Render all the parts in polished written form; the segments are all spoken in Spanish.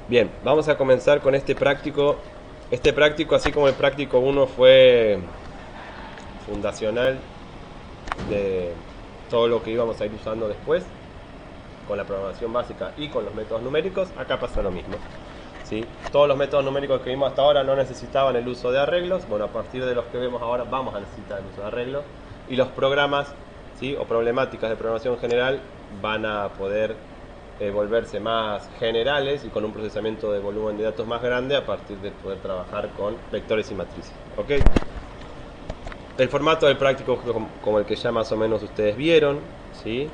Bien, vamos a comenzar con este práctico. Este práctico, así como el práctico uno fue fundacional de todo lo que íbamos a ir usando después, con la programación básica y con los métodos numéricos, acá pasa lo mismo. ¿Sí? Todos los métodos numéricos que vimos hasta ahora no necesitaban el uso de arreglos. Bueno, a partir de los que vemos ahora vamos a necesitar el uso de arreglos. Y los programas, ¿sí?, o problemáticas de programación general van a poder volverse más generales y con un procesamiento de volumen de datos más grande a partir de poder trabajar con vectores y matrices. ¿Ok? El formato del práctico, como el que ya más o menos ustedes vieron, ¿sí?,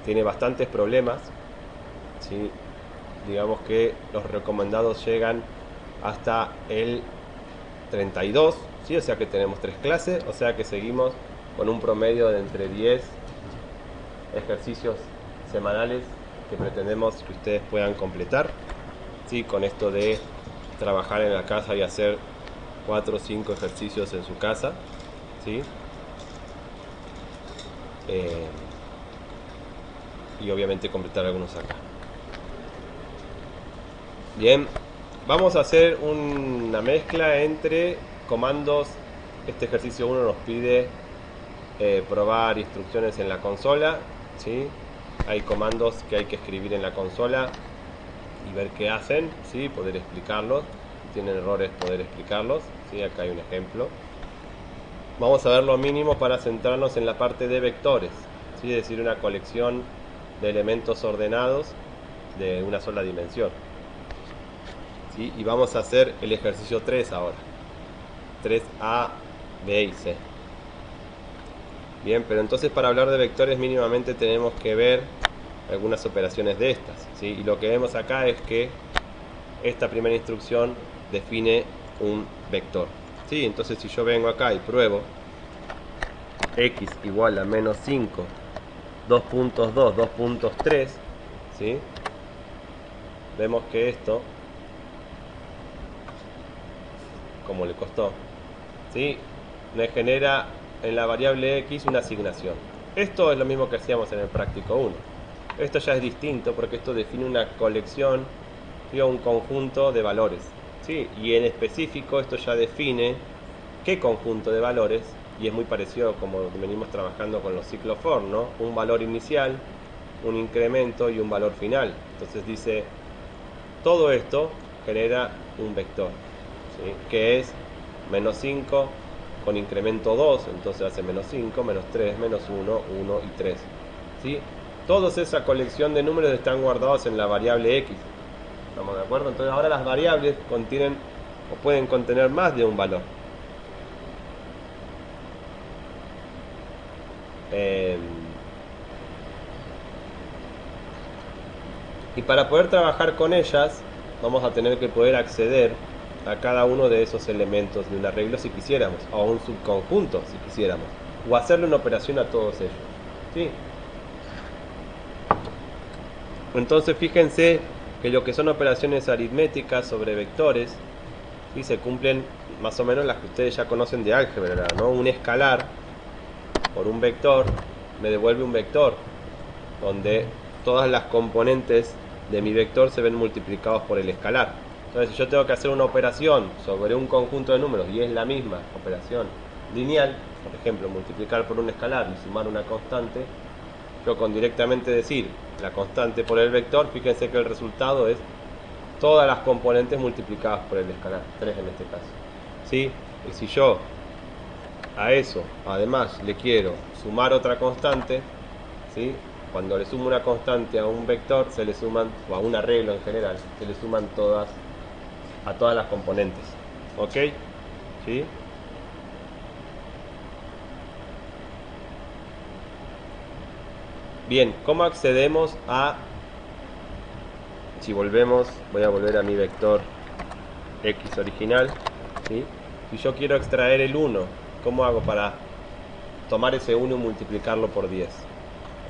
tiene bastantes problemas, ¿sí? Digamos que los recomendados llegan hasta el 32, ¿sí? O sea que tenemos 3 clases, o sea que seguimos con un promedio de entre 10 ejercicios semanales que pretendemos que ustedes puedan completar, ¿sí? Con esto de trabajar en la casa y hacer 4 o 5 ejercicios en su casa, ¿sí? Eh, y obviamente completar algunos acá. Bien, vamos a hacer una mezcla entre comandos. Este ejercicio 1 nos pide probar instrucciones en la consola, ¿sí? Hay comandos que hay que escribir en la consola y ver qué hacen, ¿sí? Poder explicarlos. Si tienen errores, poder explicarlos, ¿sí? Acá hay un ejemplo. Vamos a ver lo mínimo para centrarnos en la parte de vectores, ¿sí? Es decir, una colección de elementos ordenados de una sola dimensión. ¿Sí? Y vamos a hacer el ejercicio 3 ahora. 3A, B y C. Bien, pero entonces para hablar de vectores mínimamente tenemos que ver algunas operaciones de estas, ¿sí? Y lo que vemos acá es que esta primera instrucción define un vector, ¿sí? Entonces si yo vengo acá y pruebo x igual a menos 5, 2.2, 2.3, ¿sí? Vemos que esto, como le costó, ¿sí?, me genera en la variable x una asignación. Esto es lo mismo que hacíamos en el práctico 1. Esto ya es distinto porque esto define una colección, ¿sí?, o un conjunto de valores, ¿sí? Y en específico esto ya define qué conjunto de valores, y es muy parecido como venimos trabajando con los ciclos for, ¿no? Un valor inicial, un incremento y un valor final. Entonces dice, todo esto genera un vector, ¿sí?, que es menos 5 con incremento 2, entonces hace menos 5, menos 3, menos 1, 1 y 3. ¿Sí? Toda esa colección de números están guardados en la variable x. ¿Estamos de acuerdo? Entonces ahora las variables contienen o pueden contener más de un valor. Eh, y para poder trabajar con ellas, vamos a tener que poder acceder a cada uno de esos elementos de un arreglo si quisiéramos, o a un subconjunto si quisiéramos, o hacerle una operación a todos ellos. ¿Sí? Entonces fíjense que lo que son operaciones aritméticas sobre vectores, ¿sí?, se cumplen más o menos las que ustedes ya conocen de álgebra, ¿no? Un escalar por un vector me devuelve un vector, donde todas las componentes de mi vector se ven multiplicados por el escalar. Entonces, si yo tengo que hacer una operación sobre un conjunto de números y es la misma operación lineal, por ejemplo, multiplicar por un escalar y sumar una constante, yo con directamente decir la constante por el vector, fíjense que el resultado es todas las componentes multiplicadas por el escalar, 3 en este caso, ¿sí? Y si yo a eso además le quiero sumar otra constante, ¿sí?, cuando le sumo una constante a un vector se le suman, o a un arreglo en general, se le suman a todas las componentes. ¿Ok? ¿Sí? Bien, ¿cómo accedemos a, si volvemos, voy a volver a mi vector x original, ¿sí? Si yo quiero extraer el 1, ¿cómo hago para tomar ese 1 y multiplicarlo por 10?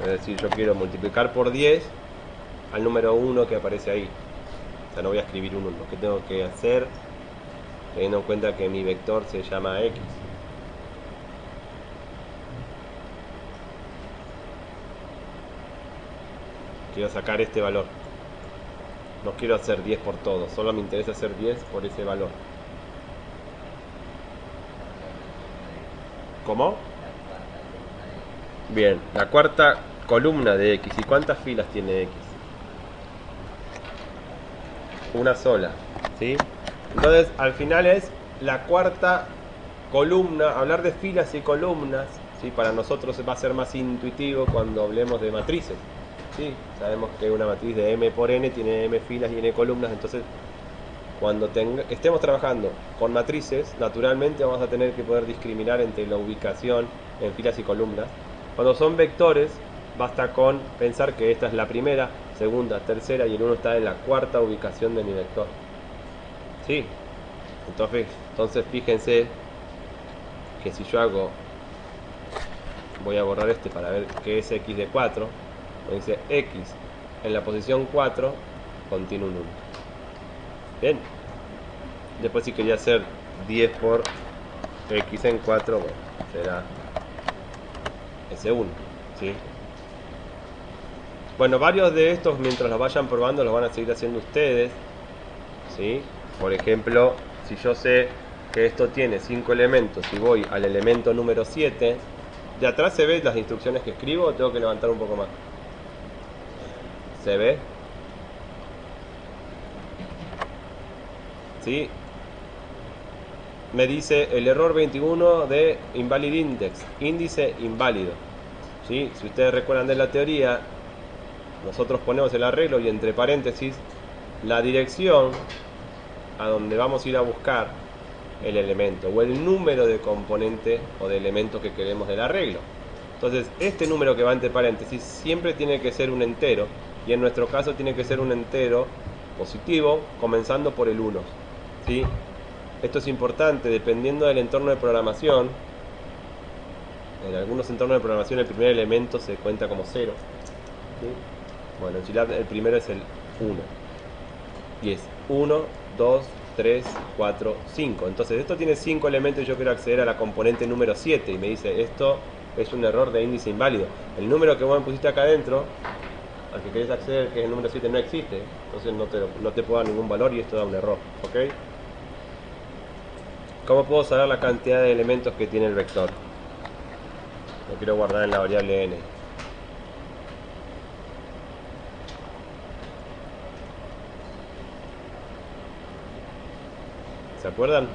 Es decir, yo quiero multiplicar por 10 al número 1 que aparece ahí. O sea, no voy a escribir 1, lo que tengo que hacer, teniendo en cuenta que mi vector se llama x. Quiero sacar este valor. No quiero hacer 10 por todo, solo me interesa hacer 10 por ese valor. ¿Cómo? Bien, la cuarta columna de X. ¿Y cuántas filas tiene X? Una sola, ¿sí? Entonces, al final es la cuarta columna. Hablar de filas y columnas, ¿sí? Para nosotros va a ser más intuitivo cuando hablemos de matrices, ¿sí? Sabemos que una matriz de M por N tiene M filas y N columnas. Entonces, cuando estemos trabajando con matrices, naturalmente vamos a tener que poder discriminar entre la ubicación en filas y columnas. Cuando son vectores, basta con pensar que esta es la primera, segunda, tercera y el 1 está en la cuarta ubicación de mi vector. ¿Sí? Entonces fíjense que si yo hago, voy a borrar este para ver qué es X de 4, me dice X en la posición 4 contiene un 1. Bien. Después si quería hacer 10 por X en 4, bueno, será ese 1, ¿sí? Bueno, varios de estos, mientras los vayan probando, los van a seguir haciendo ustedes, ¿sí? Por ejemplo, si yo sé que esto tiene 5 elementos y voy al elemento número 7, ¿de atrás se ven las instrucciones que escribo o tengo que levantar un poco más? ¿Se ve? ¿Sí? Me dice el error 21 de invalid index, índice inválido, ¿sí? Si ustedes recuerdan de la teoría, nosotros ponemos el arreglo y entre paréntesis la dirección a donde vamos a ir a buscar el elemento o el número de componente o de elemento que queremos del arreglo. Entonces este número que va entre paréntesis siempre tiene que ser un entero, y en nuestro caso tiene que ser un entero positivo comenzando por el 1, ¿sí? Esto es importante dependiendo del entorno de programación. En algunos entornos de programación el primer elemento se cuenta como 0, ¿sí? Bueno, en GitLab el primero es el 1 y es 1, 2, 3, 4, 5. Entonces esto tiene 5 elementos y yo quiero acceder a la componente número 7 y me dice esto es un error de índice inválido. El número que vos me pusiste acá adentro, al que querés acceder, que es el número 7, no existe. Entonces no te puedo dar ningún valor y esto da un error, ¿ok? ¿Cómo puedo saber la cantidad de elementos que tiene el vector? Lo quiero guardar en la variable n. ¿Se acuerdan?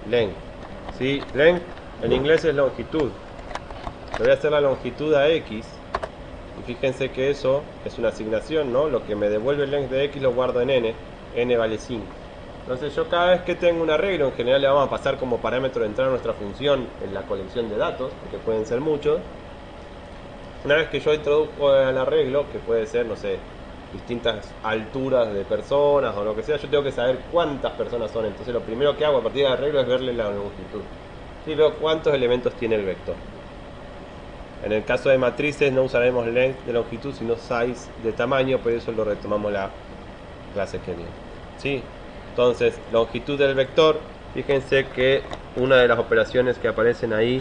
Length. ¿Sí? Length en inglés es longitud. Le voy a hacer la longitud a x. Y fíjense que eso es una asignación, ¿no? Lo que me devuelve el length de x lo guardo en n. N vale 5. Entonces yo cada vez que tengo un arreglo, en general le vamos a pasar como parámetro de entrada a nuestra función en la colección de datos, porque pueden ser muchos. Una vez que yo introduzco el arreglo, que puede ser, no sé, distintas alturas de personas o lo que sea, yo tengo que saber cuántas personas son. Entonces lo primero que hago a partir del arreglo es verle la longitud. Y veo cuántos elementos tiene el vector. En el caso de matrices no usaremos length de longitud, sino size de tamaño, por eso lo retomamos la clase que viene. ¿Sí? Entonces, longitud del vector, fíjense que una de las operaciones que aparecen ahí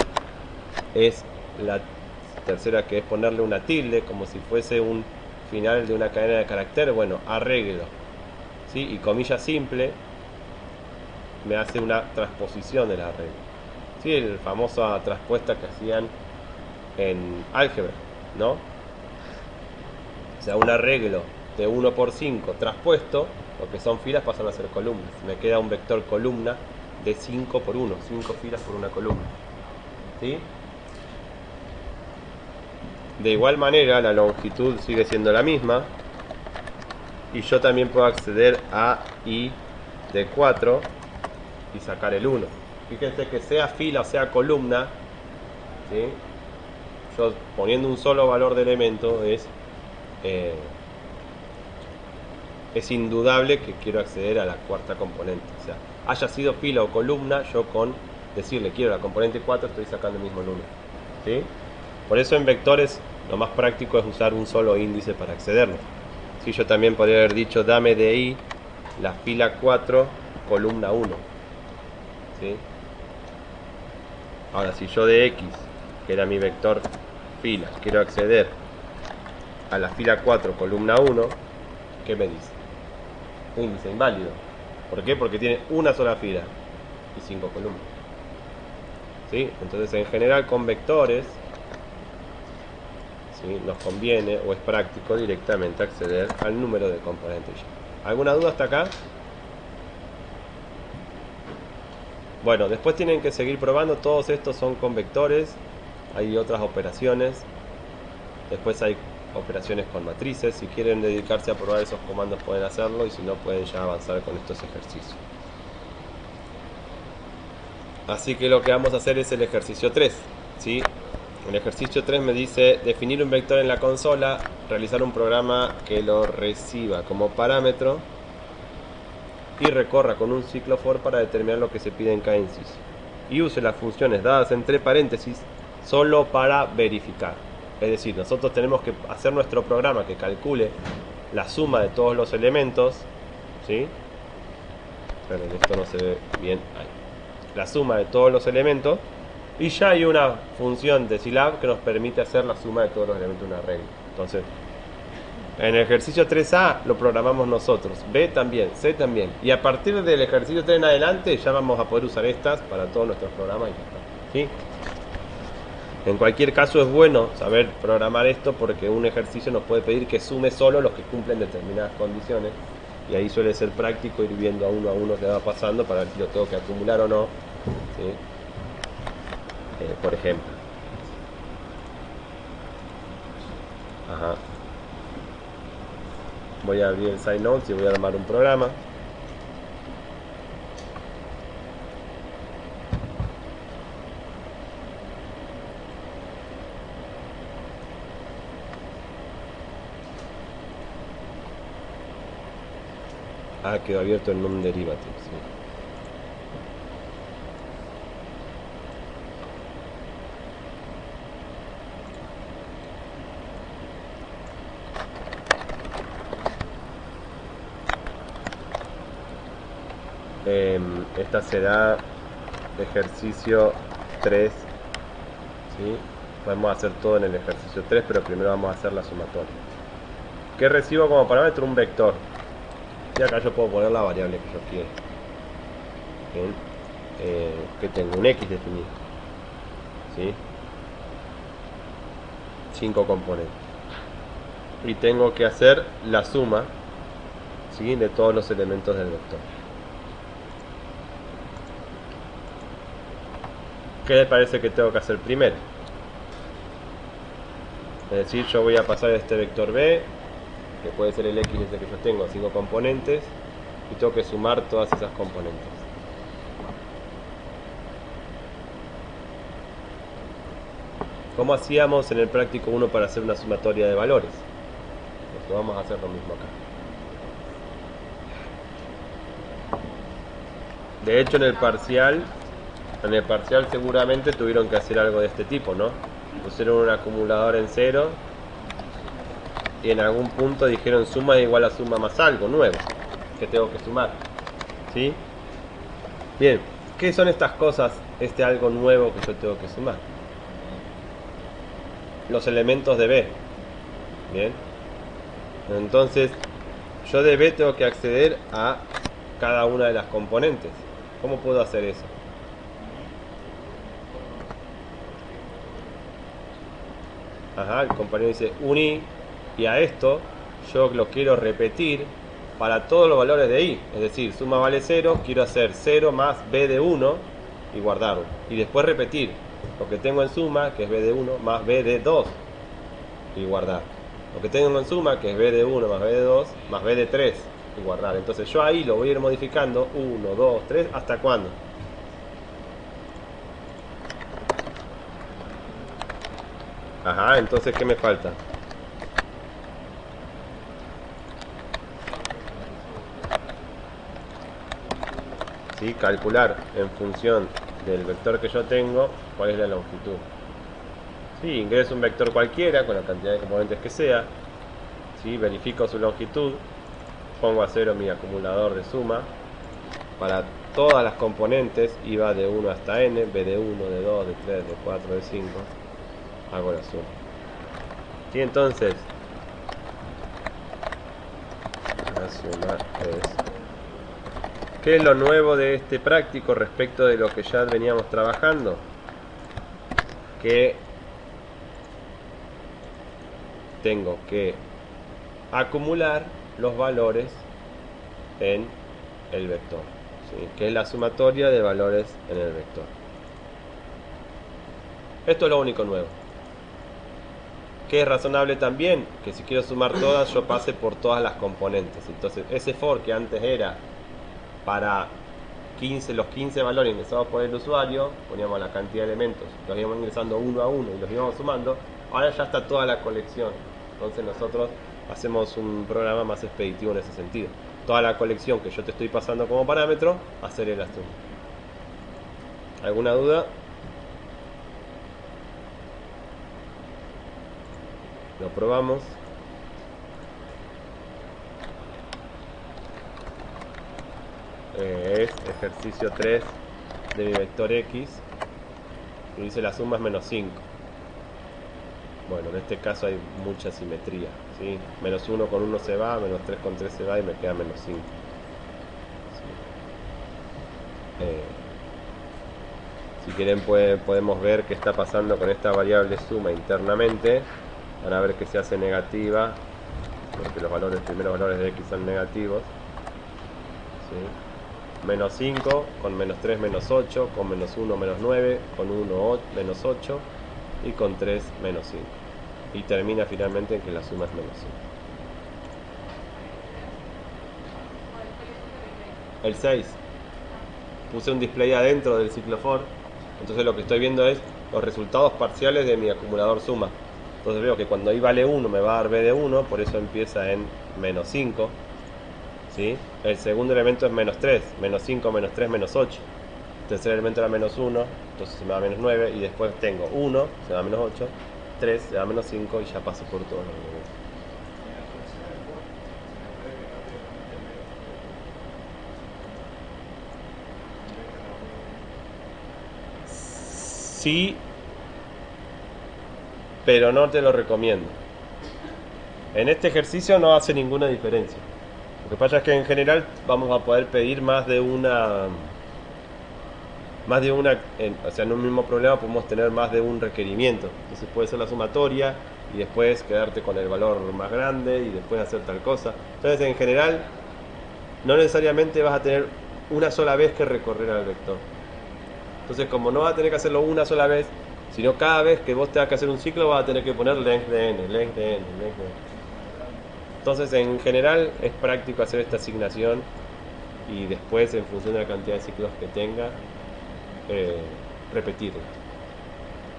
es la tercera, que es ponerle una tilde, como si fuese un final de una cadena de caracteres. Bueno, arreglo, ¿sí? Y comilla simple me hace una transposición del arreglo, ¿sí? El famoso traspuesta que hacían en álgebra, ¿no? O sea, un arreglo de 1 por 5 traspuesto, lo que son filas pasan a ser columnas. Me queda un vector columna de 5 por 1, 5 filas por una columna, ¿sí? De igual manera la longitud sigue siendo la misma y yo también puedo acceder a i de 4 y sacar el 1. Fíjense que sea fila o sea columna, ¿sí? Yo poniendo un solo valor de elemento es indudable que quiero acceder a la cuarta componente. O sea, haya sido fila o columna, yo con decirle quiero la componente 4 estoy sacando el mismo número, ¿sí? Por eso en vectores lo más práctico es usar un solo índice para accederlo. Si yo también podría haber dicho dame de i la fila 4 columna 1, ¿sí? Ahora si yo de x, que era mi vector filas, quiero acceder a la fila 4 columna 1, ¿qué me dice? Índice inválido. ¿Por qué? Porque tiene una sola fila y 5 columnas. ¿Sí? Entonces, en general, con vectores, ¿sí?, nos conviene o es práctico directamente acceder al número de componentes. ¿Alguna duda hasta acá? Bueno, después tienen que seguir probando. Todos estos son con vectores. Hay otras operaciones. Después hay operaciones con matrices. Si quieren dedicarse a probar esos comandos pueden hacerlo, y si no pueden ya avanzar con estos ejercicios. Así que lo que vamos a hacer es el ejercicio 3, ¿sí? El ejercicio 3 me dice definir un vector en la consola, realizar un programa que lo reciba como parámetro y recorra con un ciclo for para determinar lo que se pide en cada inciso. Y use las funciones dadas entre paréntesis solo para verificar. Es decir, nosotros tenemos que hacer nuestro programa que calcule la suma de todos los elementos, ¿sí? Pero esto no se ve bien ahí. La suma de todos los elementos, y ya hay una función de Scilab que nos permite hacer la suma de todos los elementos de una regla. Entonces, en el ejercicio 3A lo programamos nosotros, B también, C también, y a partir del ejercicio 3 en adelante ya vamos a poder usar estas para todos nuestros programas y ya está, ¿sí? En cualquier caso es bueno saber programar esto, porque un ejercicio nos puede pedir que sume solo los que cumplen determinadas condiciones, y ahí suele ser práctico ir viendo a uno qué va pasando para ver si lo tengo que acumular o no, ¿sí? Por ejemplo. Ajá. Voy a abrir el Side Notes y voy a armar un programa. Ah, quedó abierto el non-derivative, sí. Esta será ejercicio 3, ¿sí? Vamos a hacer todo en el ejercicio 3, pero primero vamos a hacer la sumatoria. ¿Qué recibo como parámetro? Un vector. Y acá yo puedo poner la variable que yo quiera. Bien. Que tengo un x definido, ¿sí? 5 componentes. Y tengo que hacer la suma, ¿sí?, de todos los elementos del vector. ¿Qué le parece que tengo que hacer primero? Es decir, yo voy a pasar este vector B, que puede ser el x ese que yo tengo, 5 componentes, y tengo que sumar todas esas componentes. ¿Cómo hacíamos en el práctico 1 para hacer una sumatoria de valores? Pues vamos a hacer lo mismo acá. De hecho, en el parcial seguramente tuvieron que hacer algo de este tipo, ¿no? Pusieron un acumulador en 0 y en algún punto dijeron suma es igual a suma más algo nuevo que tengo que sumar, ¿sí? Bien, ¿qué son estas cosas, este algo nuevo que yo tengo que sumar? Los elementos de B. Bien, entonces yo de B tengo que acceder a cada una de las componentes. ¿Cómo puedo hacer eso? Ajá, el compañero dice uní, y a esto yo lo quiero repetir para todos los valores de i. Es decir, suma vale 0, quiero hacer 0 más b de 1 y guardarlo. Y después repetir lo que tengo en suma, que es b de 1, más b de 2 y guardar. Lo que tengo en suma, que es b de 1 más b de 2, más b de 3 y guardar. Entonces yo ahí lo voy a ir modificando 1, 2, 3, ¿hasta cuándo? Ajá, entonces ¿qué me falta? ¿Sí? Calcular en función del vector que yo tengo cuál es la longitud. Sí, ingreso un vector cualquiera con la cantidad de componentes que sea, ¿sí? Verifico su longitud, pongo a 0 mi acumulador de suma para todas las componentes, y va de 1 hasta n, b de 1, de 2, de 3, de 4, de 5, hago la suma. ¿Sí? Entonces la suma es... ¿Qué es lo nuevo de este práctico respecto de lo que ya veníamos trabajando? Que tengo que acumular los valores en el vector, ¿sí? Que es la sumatoria de valores en el vector. Esto es lo único nuevo. Que es razonable también que si quiero sumar todas, yo pase por todas las componentes. Entonces, ese for que antes era para los 15 valores ingresados por el usuario, poníamos la cantidad de elementos, los íbamos ingresando uno a uno y los íbamos sumando. Ahora ya está toda la colección. Entonces nosotros hacemos un programa más expeditivo en ese sentido. Toda la colección que yo te estoy pasando como parámetro, hacer el suma. ¿Alguna duda? Lo probamos. Es ejercicio 3 de mi vector X y dice la suma es menos 5. Bueno, en este caso hay mucha simetría, ¿sí? Menos 1 con 1 se va, menos 3 con 3 se va y me queda menos 5. ¿Sí? Si quieren podemos ver qué está pasando con esta variable suma internamente. Van a ver que se hace negativa porque los primeros valores de X son negativos, ¿sí? Menos 5, con menos 3 menos 8, con menos 1 menos 9, con 1 menos 8 y con 3 menos 5. Y termina finalmente en que la suma es menos 5. El 6. Puse un display adentro del ciclo for. Entonces lo que estoy viendo es los resultados parciales de mi acumulador suma. Entonces veo que cuando i vale 1 me va a dar b de 1, por eso empieza en menos 5. ¿Sí? El segundo elemento es menos 3, menos 5, menos 3, menos 8. El tercer elemento era menos 1, entonces se me da menos 9. Y después tengo 1, se me da menos 8, 3, se me da menos 5 y ya paso por todos los elementos. Sí, pero no te lo recomiendo. En este ejercicio no hace ninguna diferencia. Lo que pasa es que en general vamos a poder pedir más de una, o sea, en un mismo problema podemos tener más de un requerimiento. Entonces puede ser la sumatoria y después quedarte con el valor más grande y después hacer tal cosa. Entonces en general no necesariamente vas a tener una sola vez que recorrer al vector. Entonces como no vas a tener que hacerlo una sola vez, sino cada vez que vos tengas que hacer un ciclo vas a tener que poner length de n, length de n, length de n. Entonces en general es práctico hacer esta asignación y después en función de la cantidad de ciclos que tenga repetirla.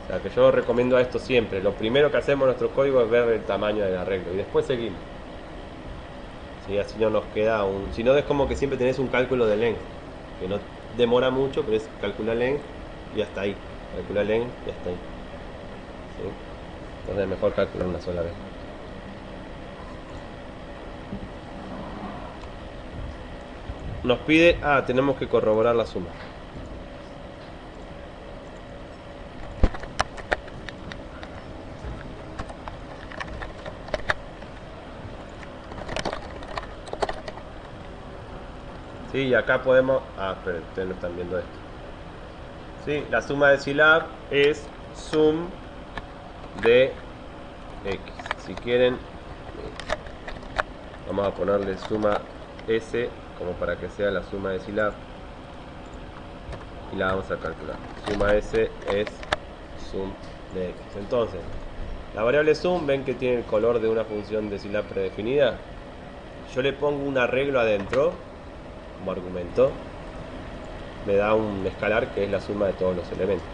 O sea que yo recomiendo a esto siempre. Lo primero que hacemos en nuestro código es ver el tamaño del arreglo y después seguimos. ¿Sí? Así no nos queda un... Si no es como que siempre tenés un cálculo de length, que no demora mucho, pero es calcular length y hasta ahí. Calcular length y hasta ahí. ¿Sí? Entonces es mejor calcular una sola vez. Nos pide, tenemos que corroborar la suma. Sí, y acá podemos... pero ustedes no están viendo esto. Sí, la suma de Scilab es sum de X. Si quieren, vamos a ponerle suma S como para que sea la suma de Scilab y la vamos a calcular. Suma S es sum de X. Entonces, la variable sum, ven que tiene el color de una función de Scilab predefinida. Yo le pongo un arreglo adentro como argumento, me da un escalar que es la suma de todos los elementos.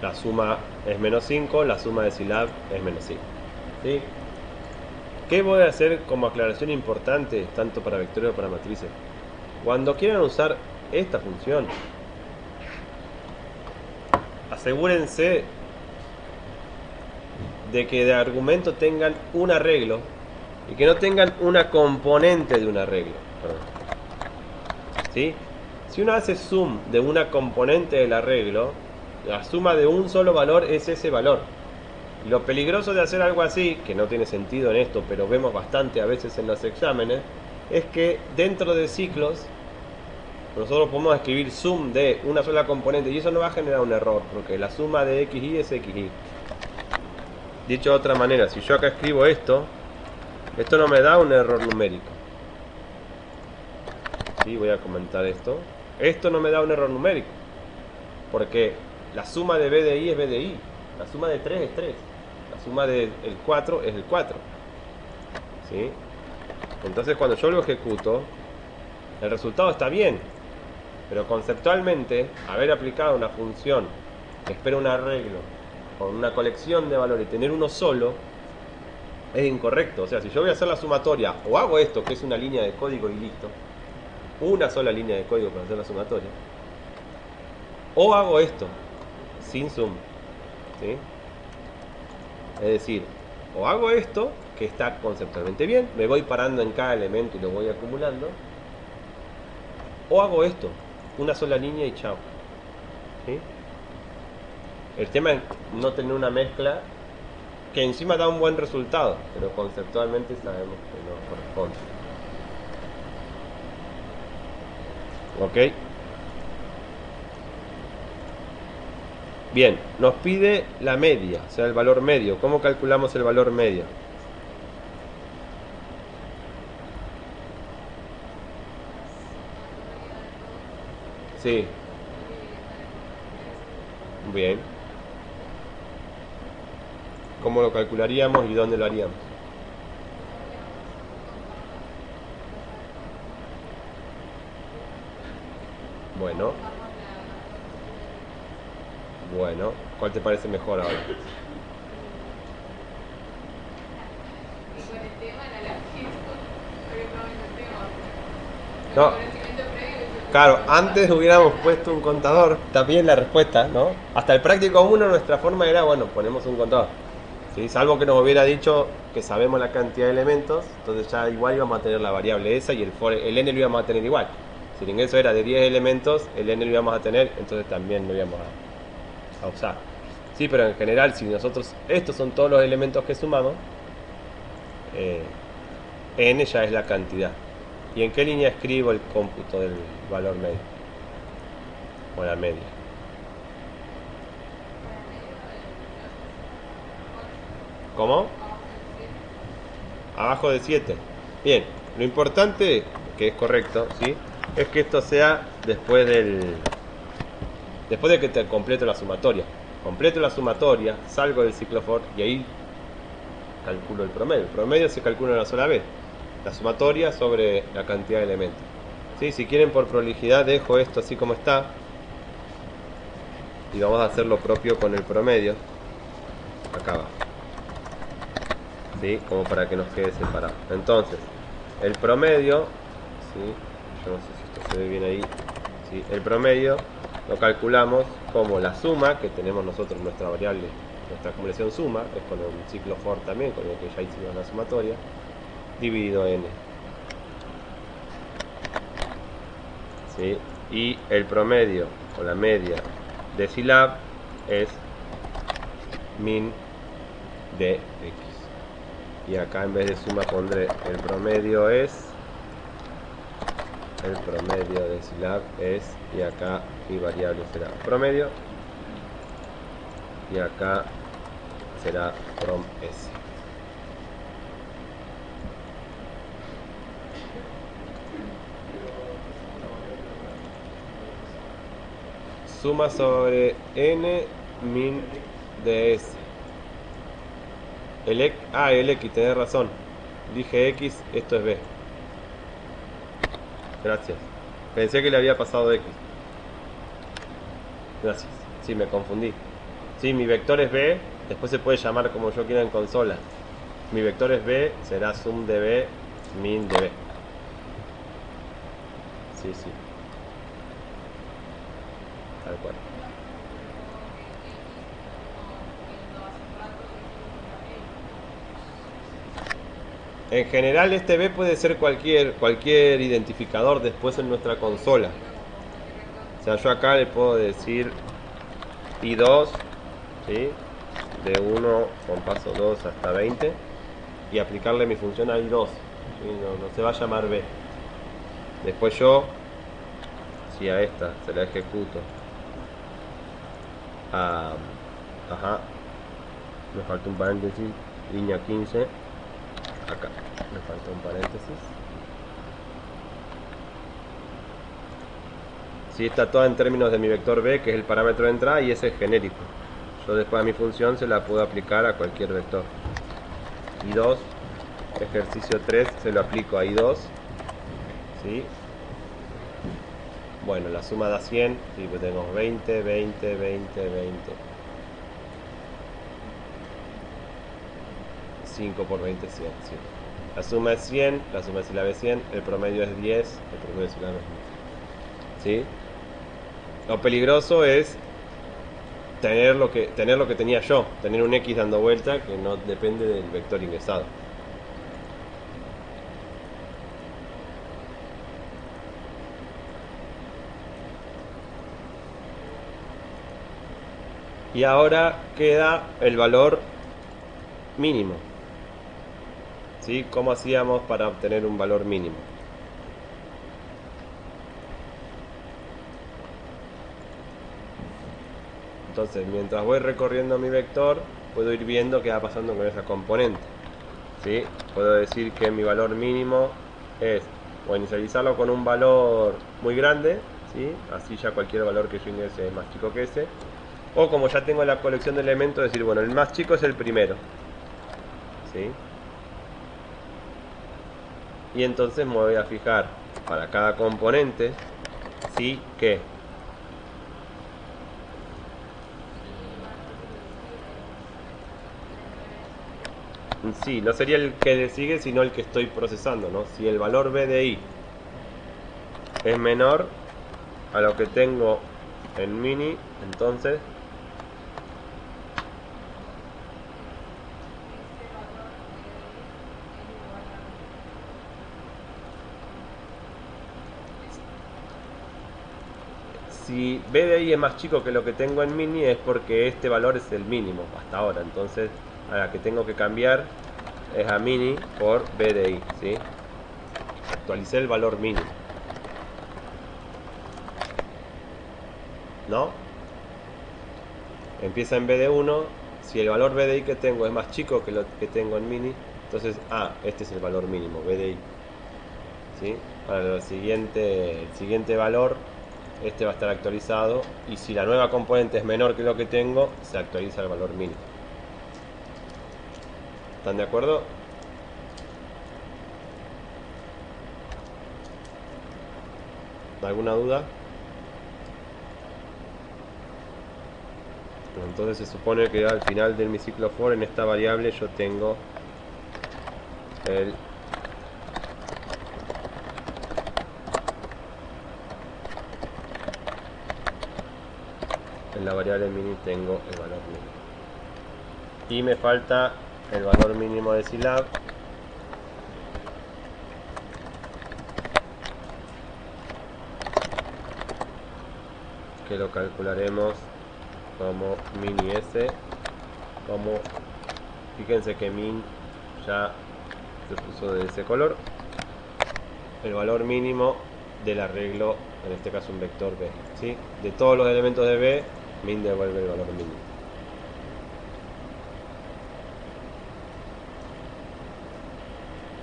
La suma es menos 5, la suma de Scilab es menos 5. ¿Sí? ¿Qué voy a hacer como aclaración importante, tanto para vectores como para matrices? Cuando quieran usar esta función, asegúrense de que de argumento tengan un arreglo y que no tengan una componente de un arreglo. ¿Sí? Si uno hace sum de una componente del arreglo, la suma de un solo valor es ese valor. Y lo peligroso de hacer algo así, que no tiene sentido en esto, pero vemos bastante a veces en los exámenes, es que dentro de ciclos nosotros podemos escribir sum de una sola componente y eso no va a generar un error, porque la suma de xy es xy. Dicho de otra manera, si yo acá escribo esto no me da un error numérico. Sí, voy a comentar esto. Esto no me da un error numérico, porque la suma de b de i es b de i, la suma de 3 es 3, la suma del 4 es el 4. ¿Sí? Entonces cuando yo lo ejecuto, el resultado está bien, pero conceptualmente haber aplicado una función que espera un arreglo con una colección de valores y tener uno solo es incorrecto. O sea, si yo voy a hacer la sumatoria o hago esto, que es una línea de código y listo, una sola línea de código para hacer la sumatoria, o hago esto sin sum, ¿sí? Es decir, o hago esto, que está conceptualmente bien, me voy parando en cada elemento y lo voy acumulando, o hago esto, una sola línea y chao. ¿Sí? El tema es no tener una mezcla que encima da un buen resultado, pero conceptualmente sabemos que no corresponde. ¿Ok? Bien, nos pide la media, o sea, el valor medio. ¿Cómo calculamos el valor medio? Sí. Bien. ¿Cómo lo calcularíamos y dónde lo haríamos? Bueno. Bueno. ¿Cuál te parece mejor ahora? No. Claro, antes hubiéramos puesto un contador. Está bien la respuesta, ¿no? Hasta el práctico 1 nuestra forma era, bueno, ponemos un contador. ¿Sí? Salvo que nos hubiera dicho que sabemos la cantidad de elementos, entonces ya igual íbamos a tener la variable esa y el n lo íbamos a tener igual. Si el ingreso era de 10 elementos, el n lo íbamos a tener, entonces también lo íbamos a usar. Sí, pero en general, si nosotros, estos son todos los elementos que sumamos, n ya es la cantidad. ¿Y en qué línea escribo el cómputo del valor medio? O la media. ¿Cómo? Abajo de 7. Bien, lo importante, que es correcto, ¿sí? Es que esto sea después de que te completo la sumatoria. Completo la sumatoria, salgo del ciclo for y ahí calculo el promedio. El promedio se calcula una sola vez. La sumatoria sobre la cantidad de elementos. ¿Sí? Si quieren, por prolijidad dejo esto así como está y vamos a hacer lo propio con el promedio acá abajo, ¿sí? Como para que nos quede separado. Entonces, el promedio, ¿sí? Yo no sé si esto se ve bien ahí, ¿sí? El promedio lo calculamos como la suma que tenemos nosotros, nuestra variable, nuestra acumulación suma, es con el ciclo for también, con el que ya hicimos la sumatoria, dividido n. ¿Sí? Y el promedio o la media de Scilab es min de x. Y acá en vez de suma pondré el promedio es, el promedio de Scilab es, y acá mi variable será promedio y acá será from s. Suma sobre n min de s. El x, tenés razón. Dije x, esto es b. Gracias. Pensé que le había pasado x. Gracias. Sí, me confundí. Sí, mi vector es b, después se puede llamar como yo quiera en consola. Mi vector es b, será sum de b, min de b. Sí, sí. Tal cual. En general este B puede ser cualquier identificador después en nuestra consola. O sea, yo acá le puedo decir I2, ¿sí? de 1 con paso 2 hasta 20 y aplicarle mi función a I2. ¿Sí? No se va a llamar B. Después yo, si a esta se la ejecuto a... Ajá, me falta un paréntesis, línea 15, acá me falta un paréntesis. Si está toda en términos de mi vector B, que es el parámetro de entrada, y ese es genérico. Yo después a mi función se la puedo aplicar a cualquier vector. I2, ejercicio 3, se lo aplico a I2. ¿Sí? Bueno, la suma da 100, ¿sí? Pues tengo 20, 20, 20, 20. 5 por 20 es 100, sí. La suma es 100, la suma de sílaba es 100, el promedio es 10, el promedio de sílaba es 10. ¿Sí? Lo peligroso es tener lo que tenía yo, tener un X dando vuelta que no depende del vector ingresado. Y ahora queda el valor mínimo. ¿Sí? ¿Cómo hacíamos para obtener un valor mínimo? Entonces, mientras voy recorriendo mi vector, puedo ir viendo qué va pasando con esa componente. ¿Sí? Puedo decir que mi valor mínimo es o inicializarlo con un valor muy grande, ¿sí? Así ya cualquier valor que yo ingrese es más chico que ese. O como ya tengo la colección de elementos, decir, bueno, el más chico es el primero. ¿Sí? Y entonces me voy a fijar para cada componente, ¿sí? Que sí, no sería el que le sigue, sino el que estoy procesando, ¿no? Si el valor B de I es menor a lo que tengo en mini, entonces si B de I es más chico que lo que tengo en mini es porque este valor es el mínimo hasta ahora. Entonces a la que tengo que cambiar es a mini por B de I, ¿sí? Actualicé el valor mínimo, ¿no? Empieza en B de 1. Si el valor B de I que tengo es más chico que lo que tengo en mini, entonces, este es el valor mínimo, B de I. ¿Sí? Para el siguiente valor, este va a estar actualizado. Y si la nueva componente es menor que lo que tengo, se actualiza el valor mínimo. ¿Están de acuerdo? ¿Alguna duda? Entonces se supone que al final de mi ciclo for, en esta variable yo tengo en la variable mini tengo el valor mínimo. Y me falta el valor mínimo de Scilab, que lo calcularemos como mini S, como fíjense que min ya se puso de ese color, el valor mínimo del arreglo, en este caso un vector B, ¿sí? De todos los elementos de B, min devuelve el valor mínimo.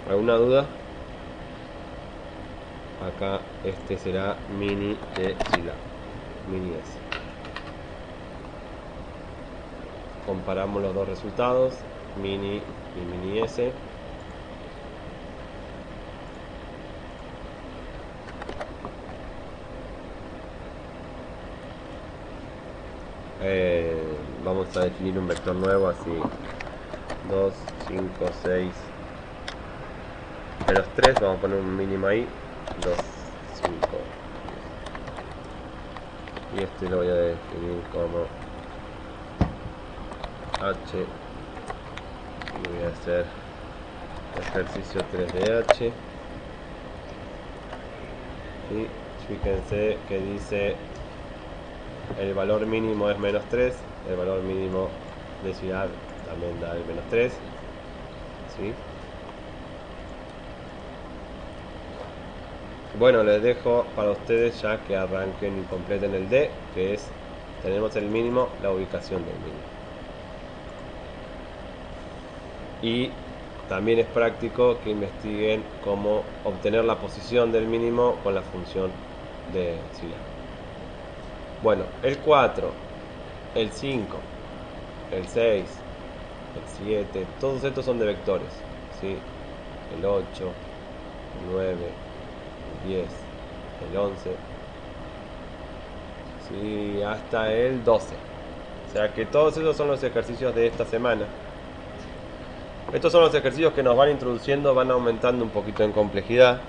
¿Alguna duda? Acá este será mini de Scilab, mini S. Comparamos los dos resultados, mini y mini S. Vamos a definir un vector nuevo, así 2, 5, 6, menos 3, vamos a poner un mínimo ahí, 2, 5, y este lo voy a definir como H, y voy a hacer ejercicio 3 de H, y fíjense que dice el valor mínimo es menos 3, el valor mínimo Densidad también da el menos 3. ¿Sí? Bueno, les dejo para ustedes ya que arranquen y completen el D, que es, tenemos el mínimo, la ubicación del mínimo. Y también es práctico que investiguen cómo obtener la posición del mínimo con la función de Ciliar. Bueno, el 4, el 5, el 6, el 7, todos estos son de vectores, ¿sí? El 8, el 9, el 10, el 11, ¿sí? Hasta el 12. O sea que todos esos son los ejercicios de esta semana. Estos son los ejercicios que nos van introduciendo, van aumentando un poquito en complejidad,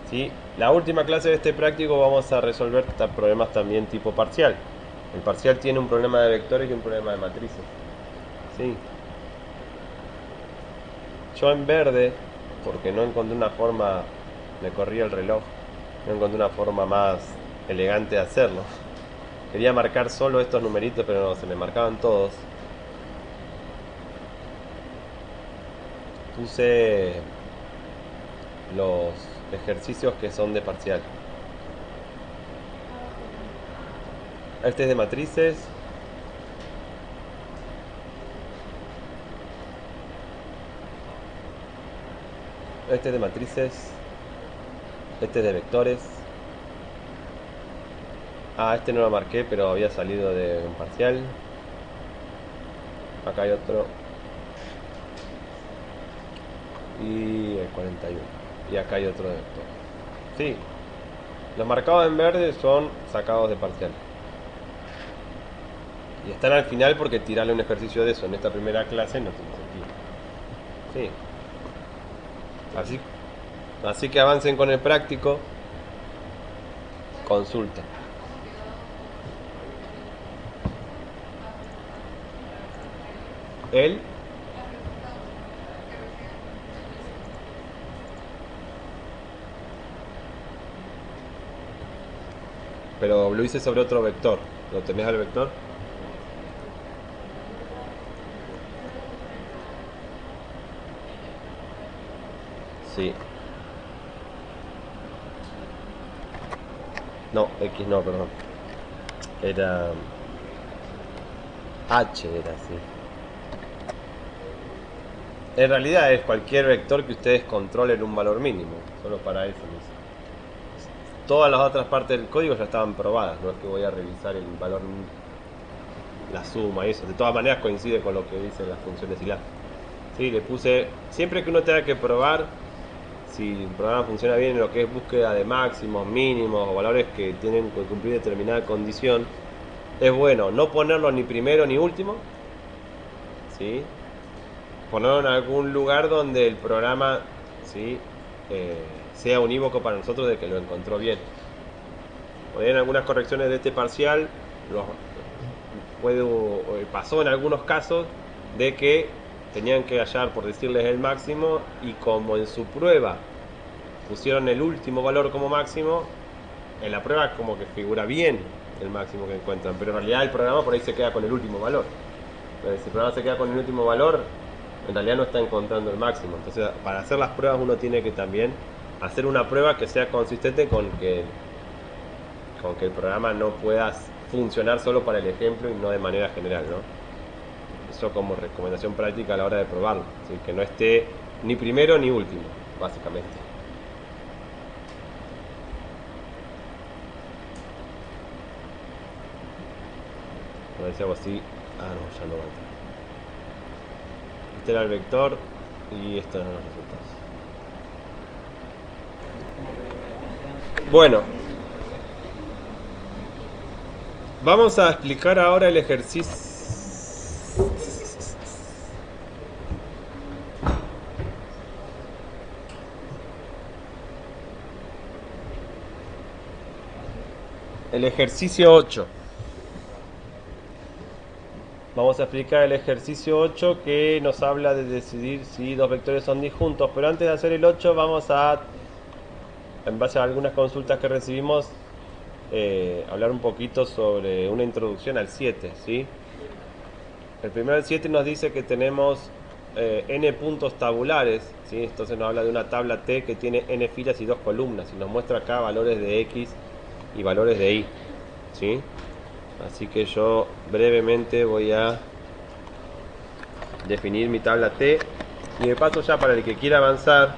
¿sí? La última clase de este práctico vamos a resolver problemas también tipo parcial. El parcial tiene un problema de vectores y un problema de matrices, ¿sí? Yo en verde, porque no encontré una forma, me corría el reloj, no encontré una forma más elegante de hacerlo. Quería marcar solo estos numeritos, pero no, se me marcaban todos. Puse los ejercicios que son de parcial. Este es de matrices. Este es de matrices. Este es de vectores. Ah, este no lo marqué, pero había salido de un parcial. Acá hay otro. Y el 41. Y acá hay otro de vectores. Sí. Los marcados en verde son sacados de parcial. Y están al final porque tirarle un ejercicio de eso en esta primera clase no tiene sentido. Sí. Así que avancen con el práctico. Consulta. Él. Pero lo hice sobre otro vector. ¿Lo tenés al vector? Sí. No, X no, perdón. Era H, era así. En realidad es cualquier vector que ustedes controlen un valor mínimo. Solo para eso. Todas las otras partes del código ya estaban probadas. No es que voy a revisar el valor, la suma y eso. De todas maneras coincide con lo que dicen las funciones hilar. Sí, le puse, siempre que uno tenga que probar si el programa funciona bien en lo que es búsqueda de máximos, mínimos o valores que tienen que cumplir determinada condición, es bueno no ponerlo ni primero ni último, ¿sí? Ponerlo en algún lugar donde el programa, ¿sí? Sea unívoco para nosotros de que lo encontró bien. En algunas correcciones de este parcial pasó en algunos casos de que tenían que hallar, por decirles, el máximo, y como en su prueba pusieron el último valor como máximo, en la prueba como que figura bien el máximo que encuentran, pero en realidad el programa por ahí se queda con el último valor. Entonces, si el programa se queda con el último valor, en realidad no está encontrando el máximo. Entonces, para hacer las pruebas uno tiene que también hacer una prueba que sea consistente con que el programa no pueda funcionar solo para el ejemplo y no de manera general, ¿no? Eso como recomendación práctica a la hora de probarlo, ¿sí? Que no esté ni primero ni último, básicamente. A ver si hago así. Ah, no, ya no va a entrar. Este era el vector y estos eran los resultados. Bueno, vamos a explicar ahora el ejercicio. El ejercicio 8. Vamos a explicar el ejercicio 8 que nos habla de decidir si dos vectores son disjuntos. Pero antes de hacer el 8 vamos a, en base a algunas consultas que recibimos, hablar un poquito sobre una introducción al 7, ¿sí? El primero del 7 nos dice que tenemos n puntos tabulares, ¿sí? Entonces nos habla de una tabla T que tiene n filas y 2 columnas y nos muestra acá valores de X y valores de Y, ¿sí? Así que yo brevemente voy a definir mi tabla T y de paso ya para el que quiera avanzar,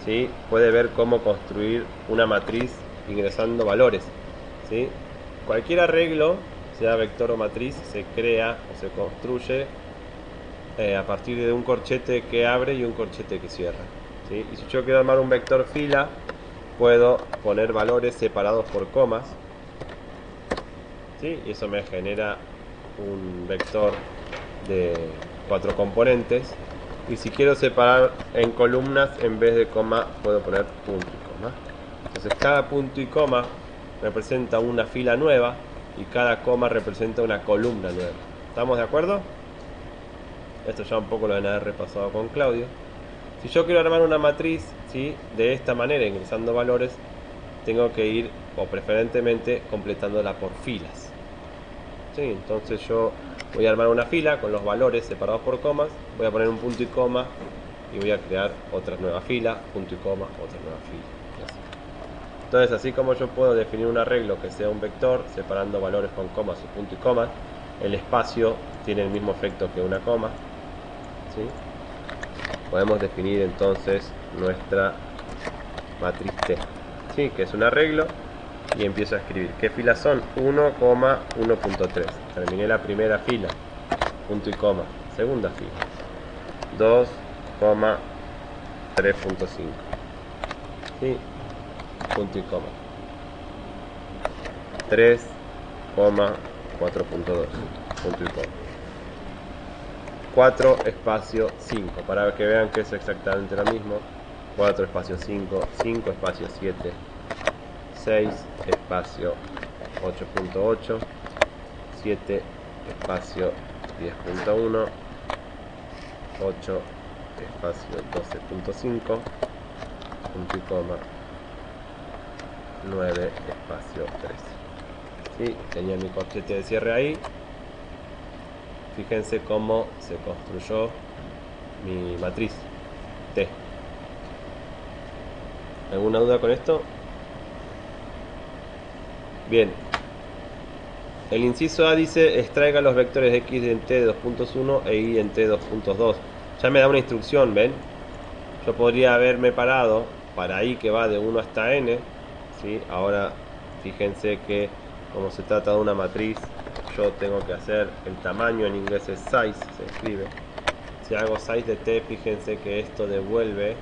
¿sí? Puede ver cómo construir una matriz ingresando valores, ¿sí? Cualquier arreglo, sea vector o matriz, se crea o se construye a partir de un corchete que abre y un corchete que cierra, ¿sí? Y si yo quiero armar un vector fila, puedo poner valores separados por comas, ¿sí? Y eso me genera un vector de 4 componentes. Y si quiero separar en columnas, en vez de coma, puedo poner punto y coma. Entonces cada punto y coma representa una fila nueva y cada coma representa una columna nueva. ¿Estamos de acuerdo? Esto ya un poco lo van a haber repasado con Claudio. Si yo quiero armar una matriz, ¿sí? De esta manera, ingresando valores, tengo que ir, o preferentemente, completándola por filas, ¿sí? Entonces yo voy a armar una fila con los valores separados por comas, voy a poner un punto y coma y voy a crear otra nueva fila, punto y coma, otra nueva fila. Así. Entonces, así como yo puedo definir un arreglo que sea un vector, separando valores con comas y punto y coma, el espacio tiene el mismo efecto que una coma, ¿sí? Podemos definir entonces nuestra matriz T, ¿sí? Que es un arreglo, y empiezo a escribir. ¿Qué filas son? 1,1.3. Terminé la primera fila, punto y coma. Segunda fila, 2,3.5, ¿sí? Punto y coma. 3,4.2, punto y coma. 4 espacio 5, para que vean que es exactamente lo mismo. 4 espacio 5, 5 espacio 7, 6 espacio 8.8, 7 espacio 10.1, 8 espacio 12.5, punto y coma, 9 espacio 13. ¿Sí? Tenía mi corchete de cierre ahí. Fíjense cómo se construyó mi matriz T. ¿Alguna duda con esto? Bien. El inciso A dice extraiga los vectores X en T de 2.1 e Y en T 2.2. Ya me da una instrucción, ¿ven? Yo podría haberme parado para Y que va de 1 hasta N, ¿sí? Ahora fíjense que como se trata de una matriz, yo tengo que hacer el tamaño, en inglés es size, se escribe. Si hago size de T, fíjense que esto devuelve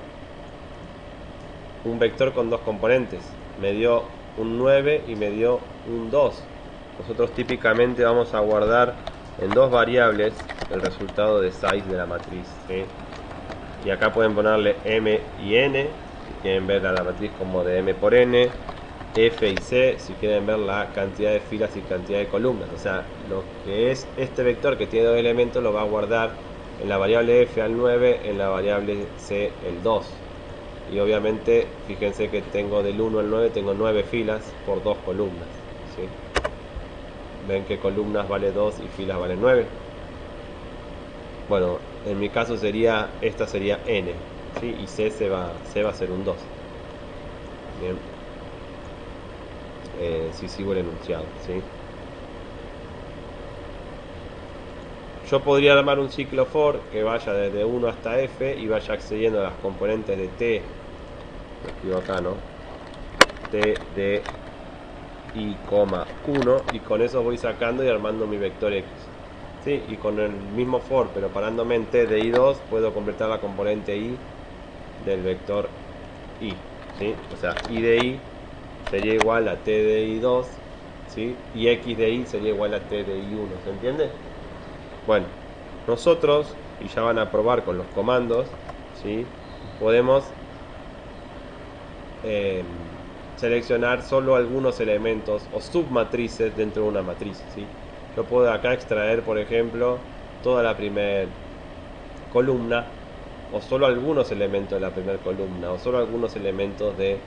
un vector con dos componentes. Me dio un 9 y me dio un 2. Nosotros típicamente vamos a guardar en dos variables el resultado de size de la matriz, ¿sí? Y acá pueden ponerle m y n, si quieren ver a la matriz como de m por n, f y c, si quieren ver la cantidad de filas y cantidad de columnas. O sea, lo que es este vector que tiene dos elementos lo va a guardar en la variable f al 9, en la variable c el 2. Y obviamente, fíjense que tengo del 1 al 9, tengo 9 filas por 2 columnas, ¿sí? Ven que columnas vale 2 y filas vale 9. Bueno, en mi caso sería, esta sería n, ¿sí? Y c va a ser un 2. Bien. Si sigo el enunciado, ¿sí? Yo podría armar un ciclo for que vaya desde 1 hasta f y vaya accediendo a las componentes de t, lo escribo acá, ¿no? T de i, 1, y con eso voy sacando y armando mi vector x, ¿sí? Y con el mismo for, pero parándome en t de i2, puedo completar la componente i del vector i, ¿sí? O sea, i de i sería igual a t de i2, ¿sí? Y x de i sería igual a t de i1, ¿se entiende? Bueno, nosotros, y ya van a probar con los comandos, ¿sí? Podemos seleccionar solo algunos elementos o submatrices dentro de una matriz, ¿sí? Yo puedo acá extraer, por ejemplo, toda la primera columna, o solo algunos elementos de la primera columna, o solo algunos elementos de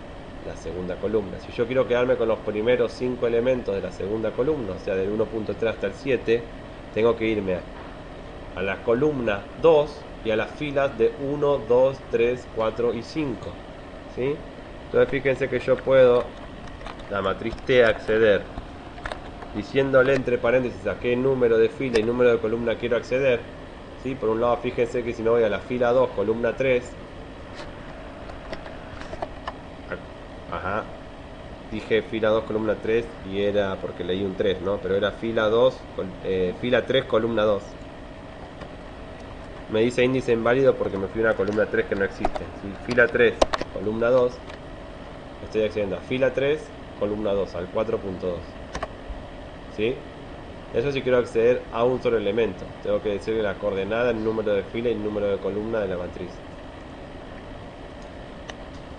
la segunda columna. Si yo quiero quedarme con los primeros 5 elementos de la segunda columna, o sea del 1.3 hasta el 7, tengo que irme a la columna 2 y a las filas de 1, 2, 3, 4 y 5. ¿Sí? Entonces fíjense que yo puedo, la matriz T, acceder diciéndole entre paréntesis a qué número de fila y número de columna quiero acceder. ¿Sí? Por un lado, fíjense que si me voy a la fila 2, columna 3, ajá, dije fila 2, columna 3 y era porque leí un 3, ¿no? Pero era fila 2, fila 3, columna 2. Me dice índice inválido porque me fui a una columna 3 que no existe. ¿Sí? Fila 3, columna 2, estoy accediendo a fila 3, columna 2, al 4.2. ¿Sí? Eso sí quiero acceder a un solo elemento. Tengo que decirle la coordenada, el número de fila y el número de columna de la matriz.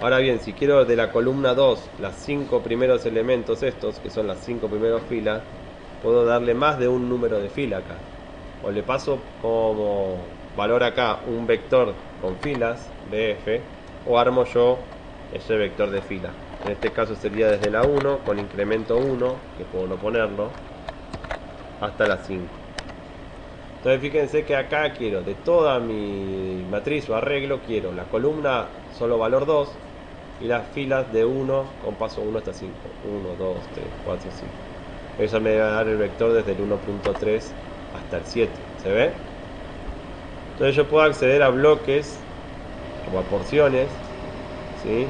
Ahora bien, si quiero de la columna 2 las 5 primeros elementos estos, que son las 5 primeras filas, puedo darle más de un número de fila acá. O le paso como valor acá un vector con filas, bf, o armo yo ese vector de fila. En este caso sería desde la 1 con incremento 1, que puedo no ponerlo, hasta la 5. Entonces fíjense que acá quiero de toda mi matriz o arreglo, quiero la columna solo valor 2 y las filas de 1 con paso 1 hasta 5. 1, 2, 3, 4, 5. Eso me va a dar el vector desde el 1.3 hasta el 7. ¿Se ve? Entonces yo puedo acceder a bloques como a porciones, ¿sí?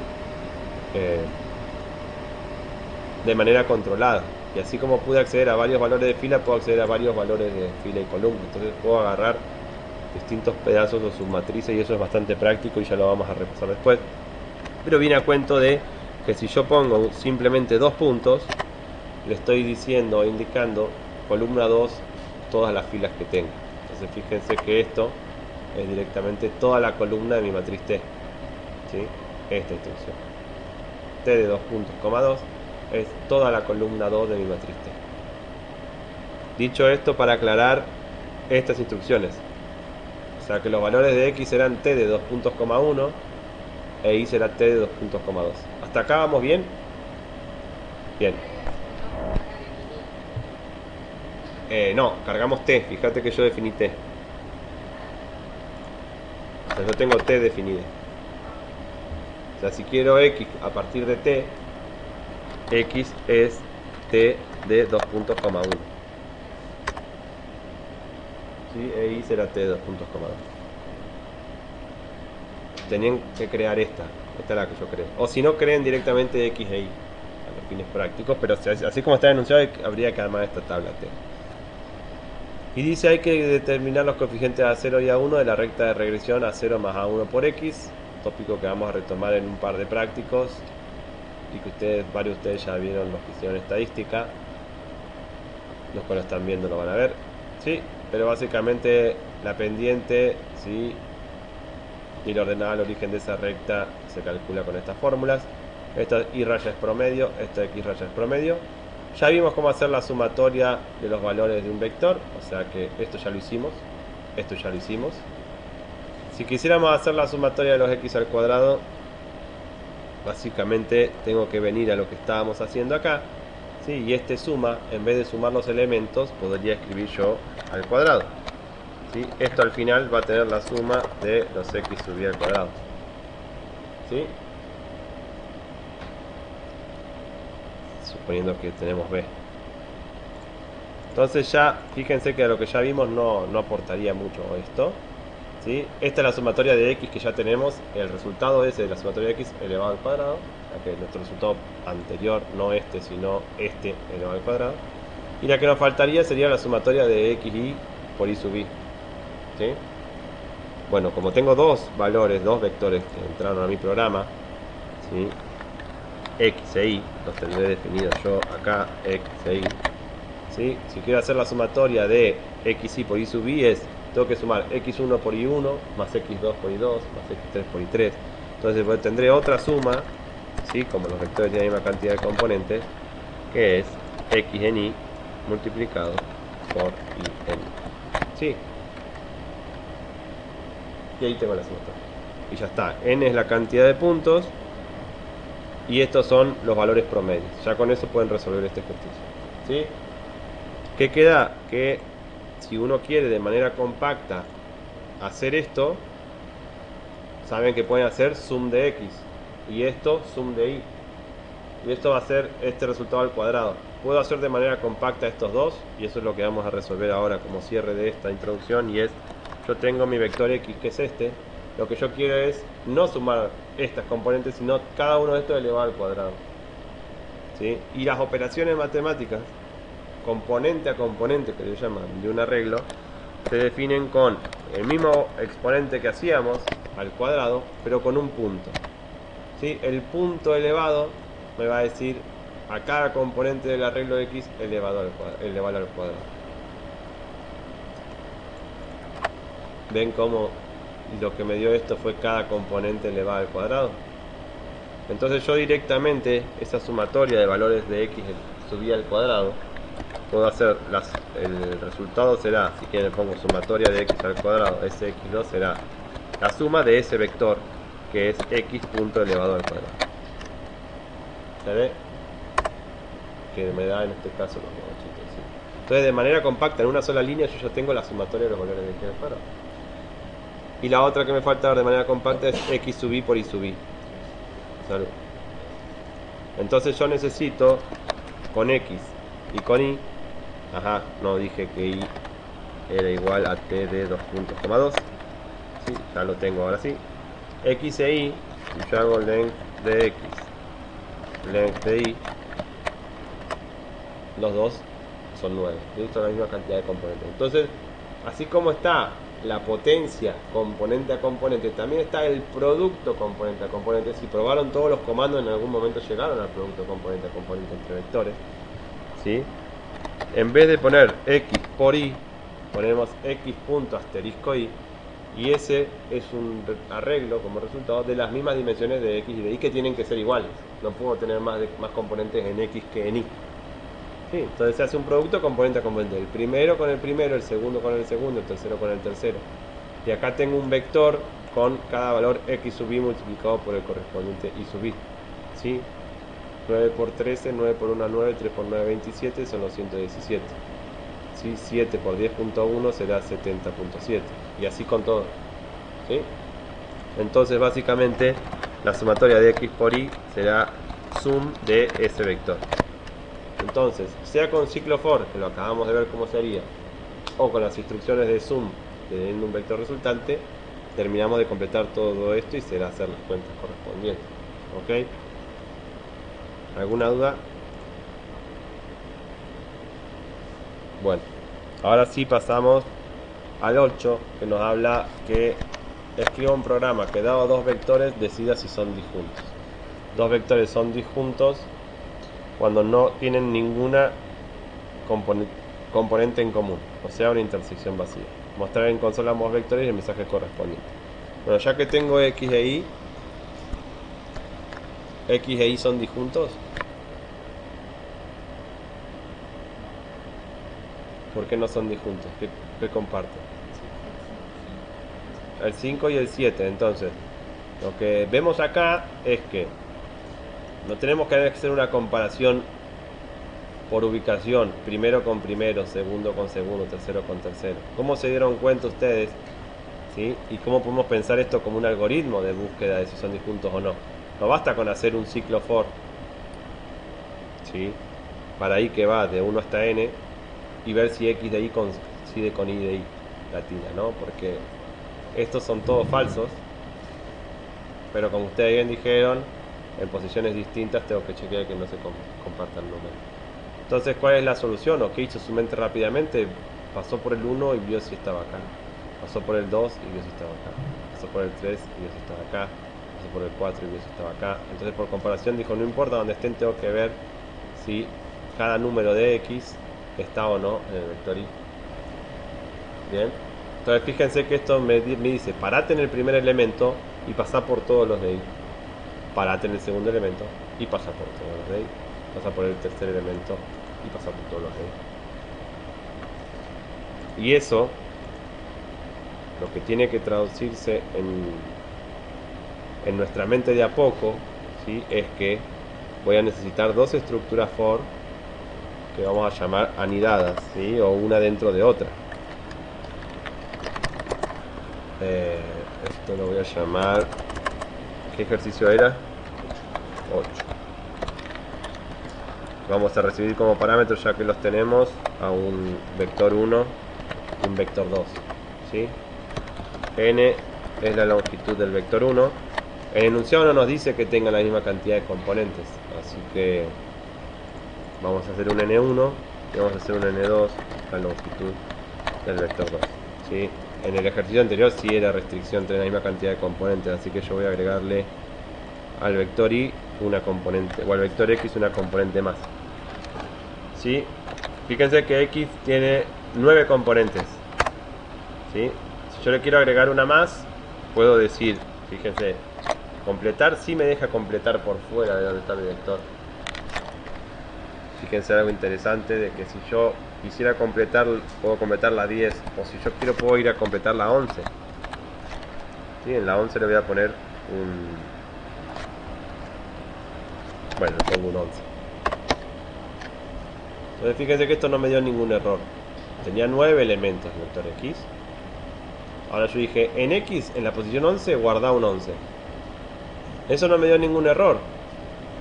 De manera controlada. Y así como pude acceder a varios valores de fila, puedo acceder a varios valores de fila y columna. Entonces puedo agarrar distintos pedazos o submatrices y eso es bastante práctico y ya lo vamos a repasar después. Pero viene a cuento de que si yo pongo simplemente 2 puntos, le estoy diciendo o indicando columna 2 todas las filas que tenga. Entonces fíjense que esto es directamente toda la columna de mi matriz T. ¿Sí? Esta instrucción. T de 2 puntos, coma 2 es toda la columna 2 de mi matriz T. Dicho esto, para aclarar estas instrucciones, o sea que los valores de X serán T de 2 puntos, coma 1 e Y será T de 2 puntos, coma 2. ¿Hasta acá vamos bien? Bien. No, cargamos T, fíjate que yo definí T. O sea, yo tengo T definida. O sea, si quiero X a partir de T, X es T de 2 puntos, coma 1. ¿Sí? E Y será T de 2 puntos, coma 2. Tenían que crear esta es la que yo creo. O si no, creen directamente X e Y a los fines prácticos, pero así como está enunciado, habría que armar esta tabla T. Y dice hay que determinar los coeficientes A0 y A1 de la recta de regresión A0 más A1 por X, tópico que vamos a retomar en un par de prácticos y que varios de ustedes ya vieron los que hicieron estadística. Los que lo están viendo lo van a ver, sí, pero básicamente la pendiente, sí, y la ordenada al origen de esa recta se calcula con estas fórmulas. Esta Y raya es promedio, esta X raya es promedio. Ya vimos cómo hacer la sumatoria de los valores de un vector, o sea que esto ya lo hicimos, esto ya lo hicimos. Si quisiéramos hacer la sumatoria de los X al cuadrado, básicamente tengo que venir a lo que estábamos haciendo acá, ¿sí? Y este suma, en vez de sumar los elementos, podría escribir yo al cuadrado. ¿Sí? Esto al final va a tener la suma de los X sub y al cuadrado. ¿Sí? Suponiendo que tenemos B. Entonces ya, fíjense que a lo que ya vimos no aportaría mucho esto. ¿Sí? Esta es la sumatoria de X que ya tenemos. El resultado ese de la sumatoria de X elevado al cuadrado. O sea que nuestro resultado anterior, no este, sino este elevado al cuadrado. Y la que nos faltaría sería la sumatoria de XY por Y sub I. ¿Sí? Bueno, como tengo dos valores, dos vectores que entraron a mi programa, ¿sí? X e Y, los tendré definidos yo acá, X e Y. ¿Sí? Si quiero hacer la sumatoria de XY por Y sub I tengo que sumar X1 por Y1 más X2 por Y2 más X3 por Y3. Entonces pues, tendré otra suma, ¿sí? Como los vectores tienen la misma cantidad de componentes, que es X en Y multiplicado por Y en Y. ¿Sí? Y ahí tengo la sumatoria. Y ya está. N es la cantidad de puntos. Y estos son los valores promedios. Ya con eso pueden resolver este ejercicio. ¿Sí? ¿Qué queda? Que si uno quiere de manera compacta hacer esto, saben que pueden hacer sum de x y esto sum de y. Y esto va a ser este resultado al cuadrado. Puedo hacer de manera compacta estos dos y eso es lo que vamos a resolver ahora como cierre de esta introducción, y es, yo tengo mi vector x que es este. Lo que yo quiero es no sumar estas componentes, sino cada uno de estos elevado al cuadrado. ¿Sí? Y las operaciones matemáticas, componente a componente, que le llaman, de un arreglo, se definen con el mismo exponente que hacíamos al cuadrado, pero con un punto. ¿Sí? El punto elevado me va a decir a cada componente del arreglo x elevado al cuadrado. ¿Ven cómo lo que me dio esto fue cada componente elevado al cuadrado? Entonces yo directamente esa sumatoria de valores de x subida al cuadrado puedo hacer el resultado será, si quieren pongo sumatoria de x al cuadrado, ese x2 será la suma de ese vector que es x punto elevado al cuadrado. ¿Se ve? Que me da en este caso los 85. Entonces de manera compacta en una sola línea yo ya tengo la sumatoria de los valores de x al cuadrado. Y la otra que me falta ver de manera compacta es x sub y por y sub y. ¿Sale? Entonces yo necesito con x y con y, no dije que y era igual a t de 2.2, ¿sí? Ya lo tengo ahora sí. X e y, y yo hago length de x, length de y, los dos son 9, son la misma cantidad de componentes. Entonces, así como está la potencia componente a componente, también está el producto componente a componente. Si probaron todos los comandos, en algún momento llegaron al producto componente a componente entre vectores, ¿sí? En vez de poner x por y, ponemos x punto asterisco y ese es un arreglo como resultado de las mismas dimensiones de x y de y, que tienen que ser iguales. No puedo tener más componentes en x que en y. Sí, entonces se hace un producto componente a componente, el primero con el primero, el segundo con el segundo, el tercero con el tercero. Y acá tengo un vector con cada valor x sub y multiplicado por el correspondiente y sub y. ¿Sí? 9 por 13, 9 por 1, 9, 3 por 9, 27, son los 117. ¿Sí? 7 por 10.1 será 70.7. Y así con todo. ¿Sí? Entonces básicamente la sumatoria de x por y será sum de ese vector. Entonces, sea con ciclo for, que lo acabamos de ver cómo sería, o con las instrucciones de sum teniendo un vector resultante, terminamos de completar todo esto y será hacer las cuentas correspondientes. ¿Ok? ¿Alguna duda? Bueno, ahora sí pasamos al 8, que nos habla que escriba un programa que dado dos vectores decida si son disjuntos. Dos vectores son disjuntos cuando no tienen ninguna componente en común, o sea, una intersección vacía. Mostrar en consola ambos vectores y el mensaje correspondiente. Bueno, ya que tengo x e y son disjuntos. ¿Por qué no son disjuntos? ¿Qué comparten? El 5 y el 7. Entonces, lo que vemos acá es que no tenemos que hacer una comparación por ubicación, primero con primero, segundo con segundo, tercero con tercero. ¿Cómo se dieron cuenta ustedes? ¿Sí? ¿Y cómo podemos pensar esto como un algoritmo de búsqueda de si son disjuntos o no? No basta con hacer un ciclo for, ¿sí? Para y que va de 1 hasta n y ver si x de y coincide con y de y latina, ¿no? Porque estos son todos falsos, pero como ustedes bien dijeron, en posiciones distintas tengo que chequear que no se compartan números. Entonces, ¿cuál es la solución? ¿O qué hizo su mente rápidamente? Pasó por el 1 y vio si estaba acá. Pasó por el 2 y vio si estaba acá. Pasó por el 3 y vio si estaba acá. Pasó por el 4 y vio si estaba acá. Entonces, por comparación, dijo, no importa donde estén, tengo que ver si cada número de x está o no en el vector y. Bien. Entonces, fíjense que esto me dice, parate en el primer elemento y pasá por todos los de y. Parate en el segundo elemento y pasa por todos los de y. Pasa por el tercer elemento y pasa por todos los de y. Y eso, lo que tiene que traducirse en nuestra mente de a poco, ¿sí? Es que voy a necesitar dos estructuras for que vamos a llamar anidadas, ¿sí? O una dentro de otra. Esto lo voy a llamar, ¿qué ejercicio era? 8. Vamos a recibir como parámetros, ya que los tenemos, a un vector 1 y un vector 2, ¿sí? N es la longitud del vector 1. El enunciado no nos dice que tenga la misma cantidad de componentes, así que vamos a hacer un N1 y vamos a hacer un N2, la longitud del vector 2, ¿sí? En el ejercicio anterior sí era restricción tener la misma cantidad de componentes, así que yo voy a agregarle al vector y una componente, o al vector x una componente más, ¿sí? Fíjense que x tiene 9 componentes, ¿sí? Si yo le quiero agregar una más, puedo decir, fíjense, completar sí me deja completar por fuera de donde está mi vector. Fíjense algo interesante, de que si yo quisiera completar, puedo completar la 10, o si yo quiero puedo ir a completar la 11, ¿sí? En la 11 le voy a poner un... bueno, le pongo un 11. Entonces fíjense que esto no me dio ningún error. Tenía 9 elementos el vector x. Ahora yo dije, en x, en la posición 11, guarda un 11. Eso no me dio ningún error,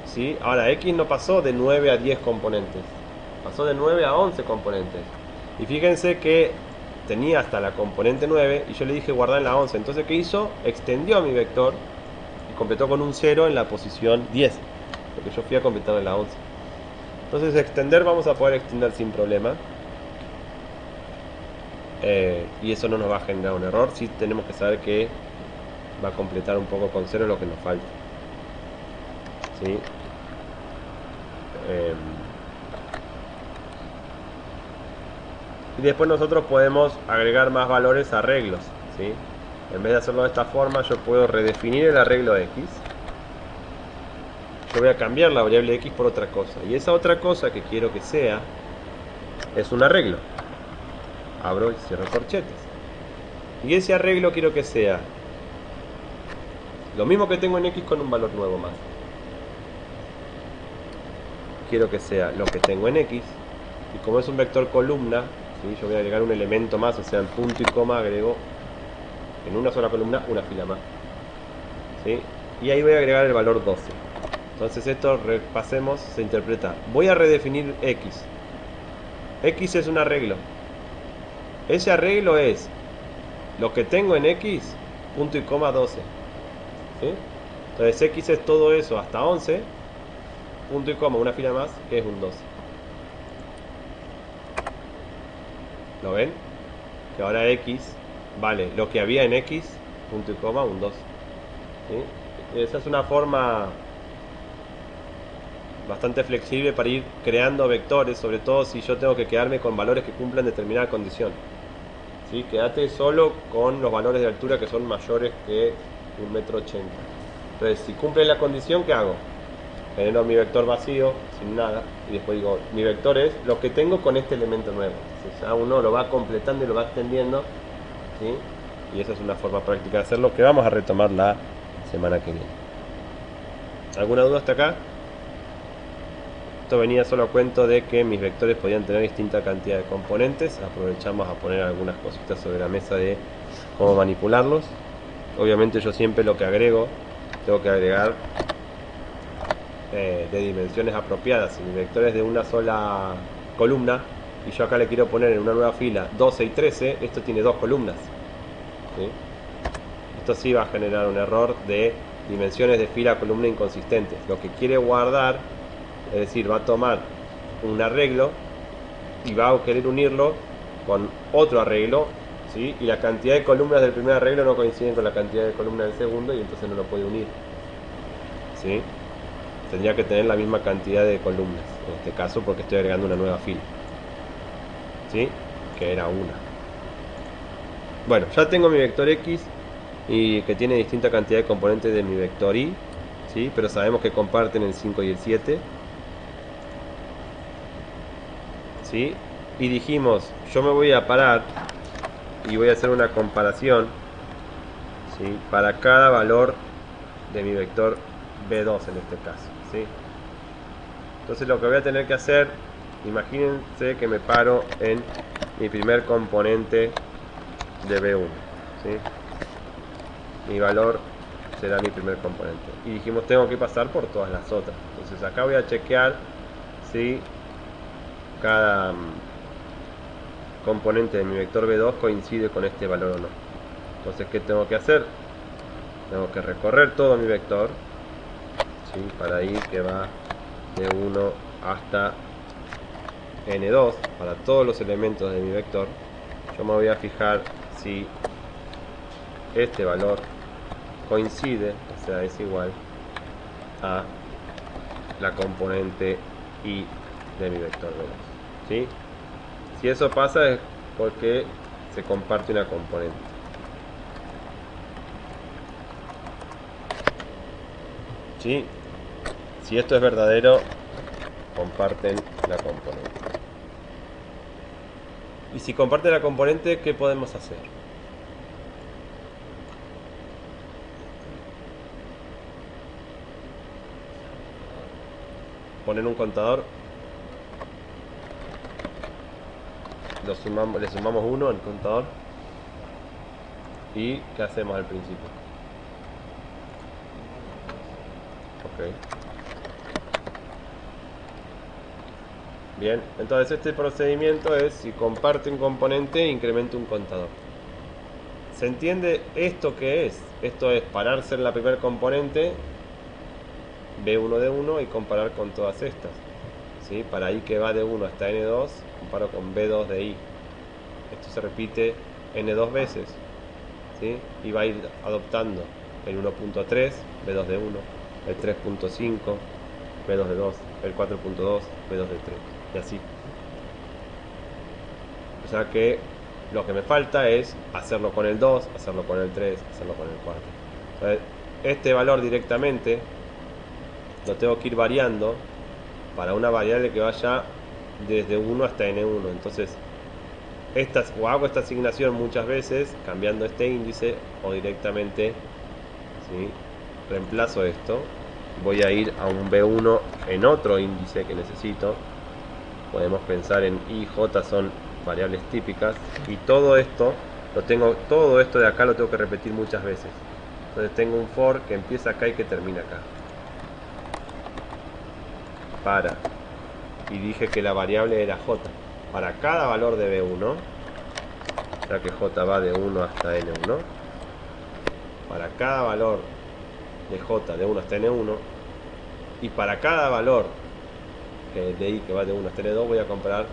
¿sí? Ahora, x no pasó de 9 a 10 componentes. Pasó de 9 a 11 componentes. Y fíjense que tenía hasta la componente 9 y yo le dije guardar en la 11. Entonces, ¿qué hizo? Extendió a mi vector y completó con un 0 en la posición 10. Porque yo fui a completar en la 11. Entonces, extender vamos a poder extender sin problema. Y eso no nos va a generar un error. Sí tenemos que saber que va a completar un poco con 0 lo que nos falta, ¿sí? Y después nosotros podemos agregar más valores a arreglos, ¿sí? En vez de hacerlo de esta forma, yo puedo redefinir el arreglo x. Yo voy a cambiar la variable x por otra cosa, y esa otra cosa que quiero que sea es un arreglo. Abro y cierro corchetes. Y ese arreglo quiero que sea lo mismo que tengo en x con un valor nuevo más. Quiero que sea lo que tengo en x, y como es un vector columna, ¿sí? Yo voy a agregar un elemento más, o sea, en punto y coma agrego en una sola columna una fila más, ¿sí? Y ahí voy a agregar el valor 12. Entonces esto, repasemos, se interpreta. Voy a redefinir x. X es un arreglo. Ese arreglo es lo que tengo en x, punto y coma 12, ¿sí? Entonces x es todo eso hasta 11, punto y coma, una fila más, que es un 12. ¿Lo ven? Que ahora x vale lo que había en x, punto y coma, un 12, ¿sí? Esa es una forma bastante flexible para ir creando vectores, sobre todo si yo tengo que quedarme con valores que cumplan determinada condición, ¿sí? Quédate solo con los valores de altura que son mayores que 1,80 m. Entonces, si cumple la condición, ¿qué hago? Genero mi vector vacío, sin nada, y después digo, mi vector es lo que tengo con este elemento nuevo. Entonces, ya uno lo va completando y lo va extendiendo, ¿sí? Y esa es una forma práctica de hacerlo que vamos a retomar la semana que viene. ¿Alguna duda hasta acá? Esto venía solo a cuento de que mis vectores podían tener distinta cantidad de componentes. Aprovechamos a poner algunas cositas sobre la mesa de cómo manipularlos. Obviamente yo siempre lo que agrego, tengo que agregar de dimensiones apropiadas. Si mi vector es de una sola columna y yo acá le quiero poner en una nueva fila 12 y 13, esto tiene dos columnas, ¿sí? Esto sí va a generar un error de dimensiones de fila a columna inconsistentes. Lo que quiere guardar, es decir, va a tomar un arreglo y va a querer unirlo con otro arreglo, ¿sí? Y la cantidad de columnas del primer arreglo no coinciden con la cantidad de columnas del segundo y entonces no lo puede unir, ¿sí? Tendría que tener la misma cantidad de columnas en este caso, porque estoy agregando una nueva fila, ¿sí? Que era una. Bueno, ya tengo mi vector x y que tiene distinta cantidad de componentes de mi vector y, ¿sí? Pero sabemos que comparten el 5 y el 7, ¿sí? Y dijimos, yo me voy a parar y voy a hacer una comparación, ¿sí? Para cada valor de mi vector B2 en este caso, ¿sí? Entonces lo que voy a tener que hacer, imagínense que me paro en mi primer componente de B1, ¿sí? mi valor será mi primer componente. Y dijimos tengo que pasar por todas las otras. Entonces acá voy a chequear si cada componente de mi vector B2 coincide con este valor o no. Entonces, ¿qué tengo que hacer? Tengo que recorrer todo mi vector, ¿sí? Para ir que va de 1 hasta n2, para todos los elementos de mi vector. Yo me voy a fijar si este valor coincide, o sea, es igual a la componente I de mi vector B2, ¿sí? Si eso pasa es porque se comparte una componente. ¿Sí? Si esto es verdadero, comparten la componente. Y si comparten la componente, ¿qué podemos hacer? Poner un contador. Le sumamos 1 al contador. ¿Y qué hacemos al principio? Ok. Bien, entonces este procedimiento es, si comparte un componente, incremento un contador. ¿Se entiende esto qué es? Esto es pararse en la primer componente, B1 de 1, y comparar con todas estas. ¿Sí? Para I que va de 1 hasta N2, comparo con B2 de I. Esto se repite N2 veces, ¿sí? Y va a ir adoptando el 1.3, B2 de 1, el 3.5, B2 de 2, el 4.2, B2 de 3, y así. O sea que lo que me falta es hacerlo con el 2, hacerlo con el 3, hacerlo con el 4. Entonces, este valor directamente lo tengo que ir variando para una variable que vaya desde 1 hasta n1. Entonces, hago esta asignación muchas veces cambiando este índice, o directamente, ¿sí?, reemplazo esto. Voy a ir a un B1 en otro índice que necesito. Podemos pensar en I, J, son variables típicas, y todo esto de acá lo tengo que repetir muchas veces. Entonces tengo un for que empieza acá y que termina acá. Y dije que la variable era J. Para cada valor de B1, o sea que J va de 1 hasta N1, para cada valor de J de 1 hasta N1, y para cada valor de I que va de 1 hasta N2 voy a comparar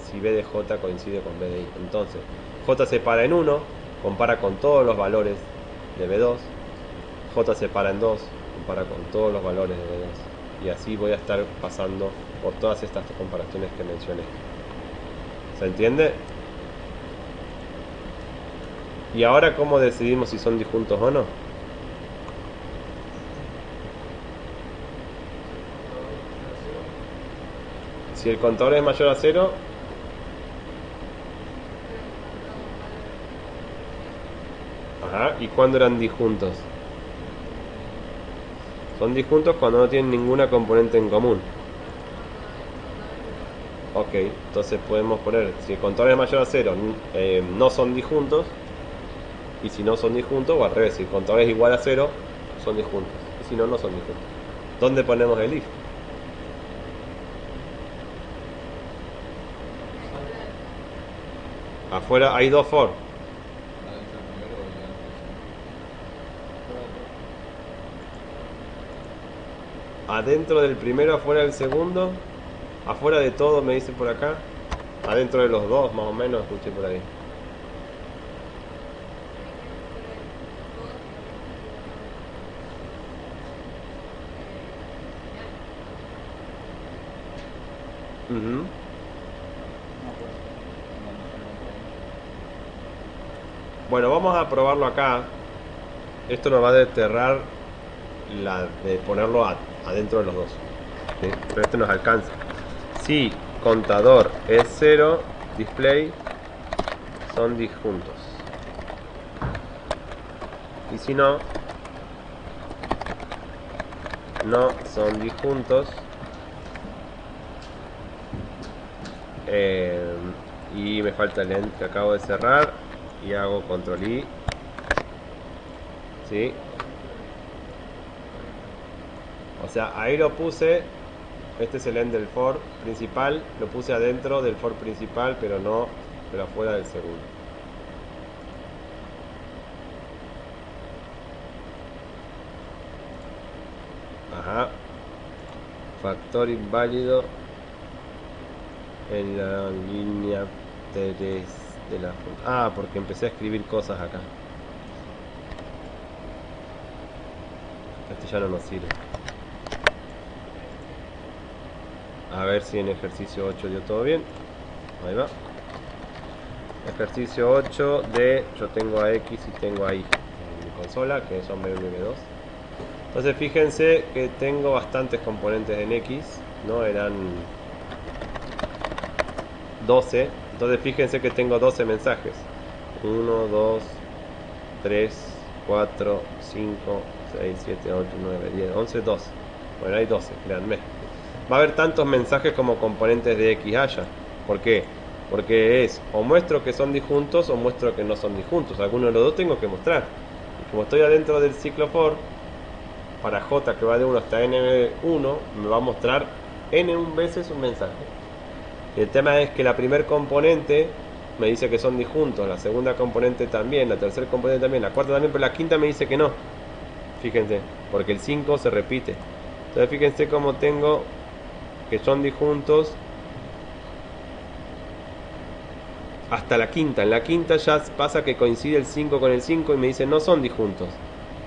si B de J coincide con B de I. Entonces, J se para en 1, compara con todos los valores de B2, J se para en 2, compara con todos los valores de B2, y así voy a estar pasando por todas estas comparaciones que mencioné. ¿Se entiende? Y ahora, ¿cómo decidimos si son disjuntos o no? Si el contador es mayor a 0, ajá, ¿y cuándo eran disjuntos? Son disjuntos cuando no tienen ninguna componente en común. Ok, entonces podemos poner, si el contador es mayor a 0, no son disjuntos. Y si no son disjuntos, o al revés, si el contador es igual a 0, son disjuntos. Y si no, no son disjuntos. ¿Dónde ponemos el if? Afuera hay dos for. Adentro del primero, afuera del segundo. Afuera de todo, me dicen por acá. Adentro de los dos, más o menos, escuché por ahí. Uh-huh. Bueno, vamos a probarlo acá. Esto nos va a desterrar la de ponerlo adentro de los dos, ¿sí? Pero esto nos alcanza. Si contador es 0, display son disjuntos. Y si no, no son disjuntos. Y me falta el end que acabo de cerrar. Y hago control I. ¿sí? O sea, ahí lo puse. Este es el end del for principal. Lo puse adentro del for principal, pero no, pero afuera del segundo. Ajá. Factor inválido en la línea 3 de la función. Ah, porque empecé a escribir cosas acá. Este ya no nos sirve. A ver si en ejercicio 8 dio todo bien. Ahí va. Ejercicio 8 de yo tengo a X y tengo a Y en mi consola, que son B1 y B2. Entonces fíjense que tengo bastantes componentes en X, ¿no? Eran 12. Entonces fíjense que tengo 12 mensajes. 1, 2, 3, 4, 5, 6, 7, 8, 9, 10, 11, 12. Bueno, hay 12, créanme. Va a haber tantos mensajes como componentes de X haya. ¿Por qué? Porque es o muestro que son disjuntos o muestro que no son disjuntos. Alguno de los dos tengo que mostrar. Y como estoy adentro del ciclo for, para J que va de 1 hasta N1, me va a mostrar N1 veces un mensaje. Y el tema es que la primer componente me dice que son disjuntos, la segunda componente también, la tercera componente también, la cuarta también, pero la quinta me dice que no. Fíjense, porque el 5 se repite. Entonces fíjense cómo tengo que son disjuntos hasta la quinta. En la quinta ya pasa que coincide el 5 con el 5 y me dice no son disjuntos.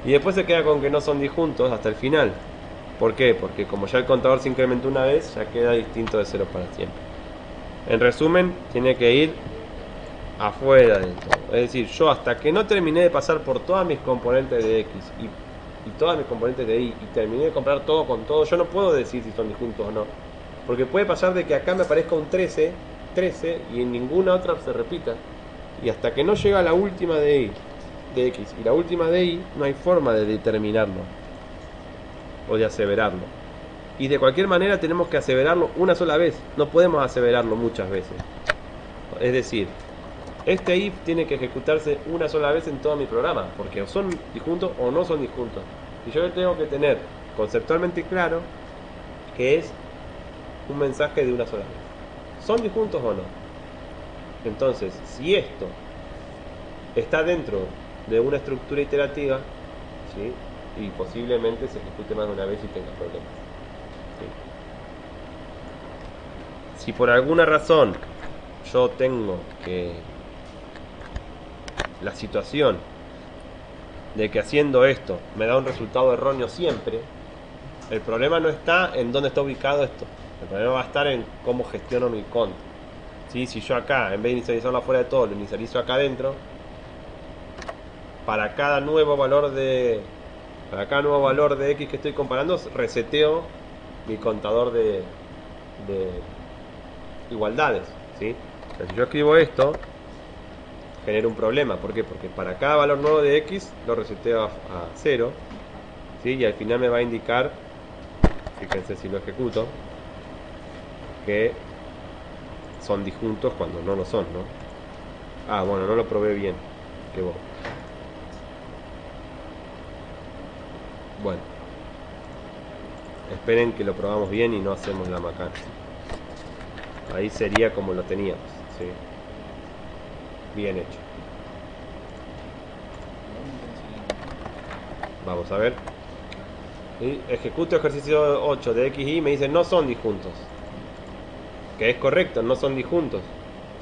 Y después se queda con que no son disjuntos hasta el final. ¿Por qué? Porque como ya el contador se incrementó una vez, ya queda distinto de 0 para siempre. En resumen, tiene que ir afuera del todo. Es decir, yo hasta que no terminé de pasar por todas mis componentes de X y todas mis componentes de Y y terminé de comprar todo con todo, yo no puedo decir si son disjuntos o no. Porque puede pasar de que acá me aparezca un 13 y en ninguna otra se repita. Y hasta que no llega la última de X y la última de Y, no hay forma de determinarlo o de aseverarlo. Y de cualquier manera tenemos que aseverarlo una sola vez. No podemos aseverarlo muchas veces. Es decir, este if tiene que ejecutarse una sola vez en todo mi programa, porque o son disjuntos o no son disjuntos. Y yo tengo que tener conceptualmente claro que es un mensaje de una sola vez. ¿Son disjuntos o no? Entonces, si esto está dentro de una estructura iterativa, ¿sí? Y posiblemente se ejecute más de una vez y tenga problemas. ¿Sí? Si por alguna razón yo tengo que la situación de que haciendo esto me da un resultado erróneo siempre, el problema no está en dónde está ubicado esto. El problema va a estar en cómo gestiono mi cont. ¿Sí? Si yo acá, en vez de inicializarlo afuera de todo, lo inicializo acá adentro, para cada nuevo valor de X que estoy comparando, reseteo mi contador de igualdades, ¿sí? O sea, si yo escribo esto, genera un problema. ¿Por qué? Porque para cada valor nuevo de X lo reseteo a 0, ¿sí? Y al final me va a indicar, fíjense si lo ejecuto, que son disjuntos cuando no lo son, ¿no? Ah, bueno, no lo probé bien. Qué bueno. Bueno, esperen que lo probamos bien y no hacemos la macana. Ahí sería como lo teníamos, ¿sí? Bien hecho. Vamos a ver. Y ejecuto ejercicio 8 de X y me dice no son disjuntos. Que es correcto, no son disjuntos,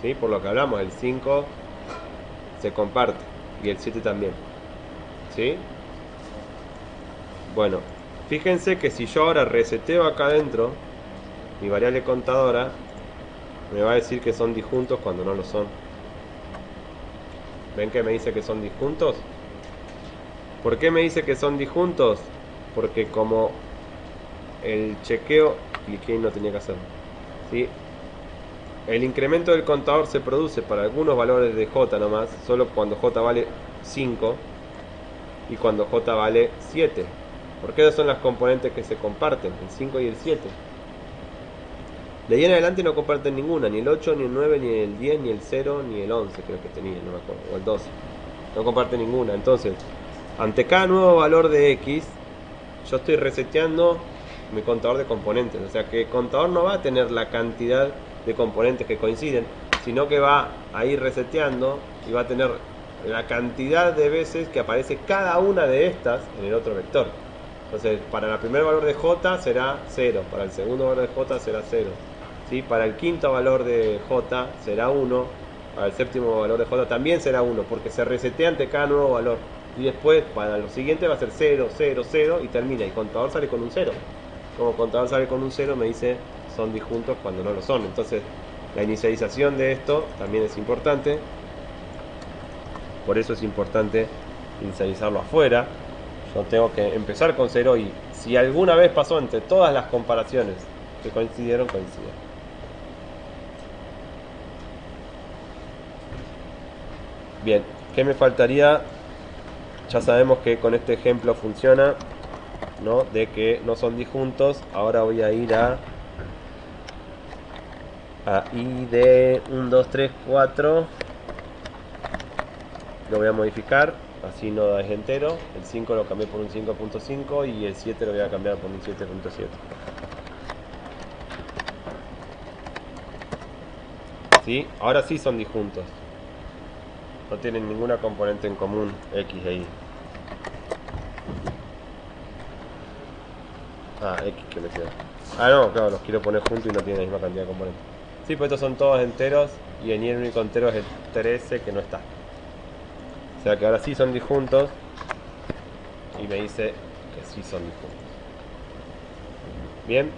¿sí? Por lo que hablamos, el 5 se comparte y el 7 también, ¿sí? Bueno, fíjense que si yo ahora reseteo acá adentro mi variable contadora, me va a decir que son disjuntos cuando no lo son. ¿Ven que me dice que son disjuntos? ¿Por qué me dice que son disjuntos? Porque como el chequeo, cliqué y no tenía que hacerlo, ¿sí? El incremento del contador se produce para algunos valores de J nomás, solo cuando J vale 5 y cuando J vale 7. Porque esas son las componentes que se comparten, el 5 y el 7. De ahí en adelante no comparten ninguna, ni el 8, ni el 9, ni el 10, ni el 0, ni el 11 creo que tenía, no me acuerdo, o el 12. No comparten ninguna. Entonces, ante cada nuevo valor de X, yo estoy reseteando mi contador de componentes. O sea que el contador no va a tener la cantidad de componentes que coinciden, sino que va a ir reseteando y va a tener la cantidad de veces que aparece cada una de estas en el otro vector. Entonces, para el primer valor de J será 0, para el segundo valor de J será 0, ¿sí? Para el quinto valor de J será 1, para el séptimo valor de J también será 1, porque se resetea ante cada nuevo valor. Y después, para lo siguiente va a ser 0, 0, 0 y termina. Y el contador sale con un 0. Como contador sale con un 0, me dice son disjuntos cuando no lo son. Entonces, la inicialización de esto también es importante. Por eso es importante inicializarlo afuera. Yo tengo que empezar con 0 y si alguna vez pasó entre todas las comparaciones que coincidieron, coinciden. Bien, ¿qué me faltaría? Ya sabemos que con este ejemplo funciona, ¿no? De que no son disjuntos. Ahora voy a ir a I de 1, 2, 3, 4. Lo voy a modificar, así no es entero. El 5 lo cambié por un 5.5 y el 7 lo voy a cambiar por un 7.7. ¿Sí? Ahora sí son disjuntos. No tienen ninguna componente en común, X e Y. X que me queda. No, claro, los quiero poner juntos y no tienen la misma cantidad de componentes. Sí, pues estos son todos enteros y en Y el único entero es el 13 que no está. O sea que ahora sí son disjuntos y me dice que sí son disjuntos. Bien.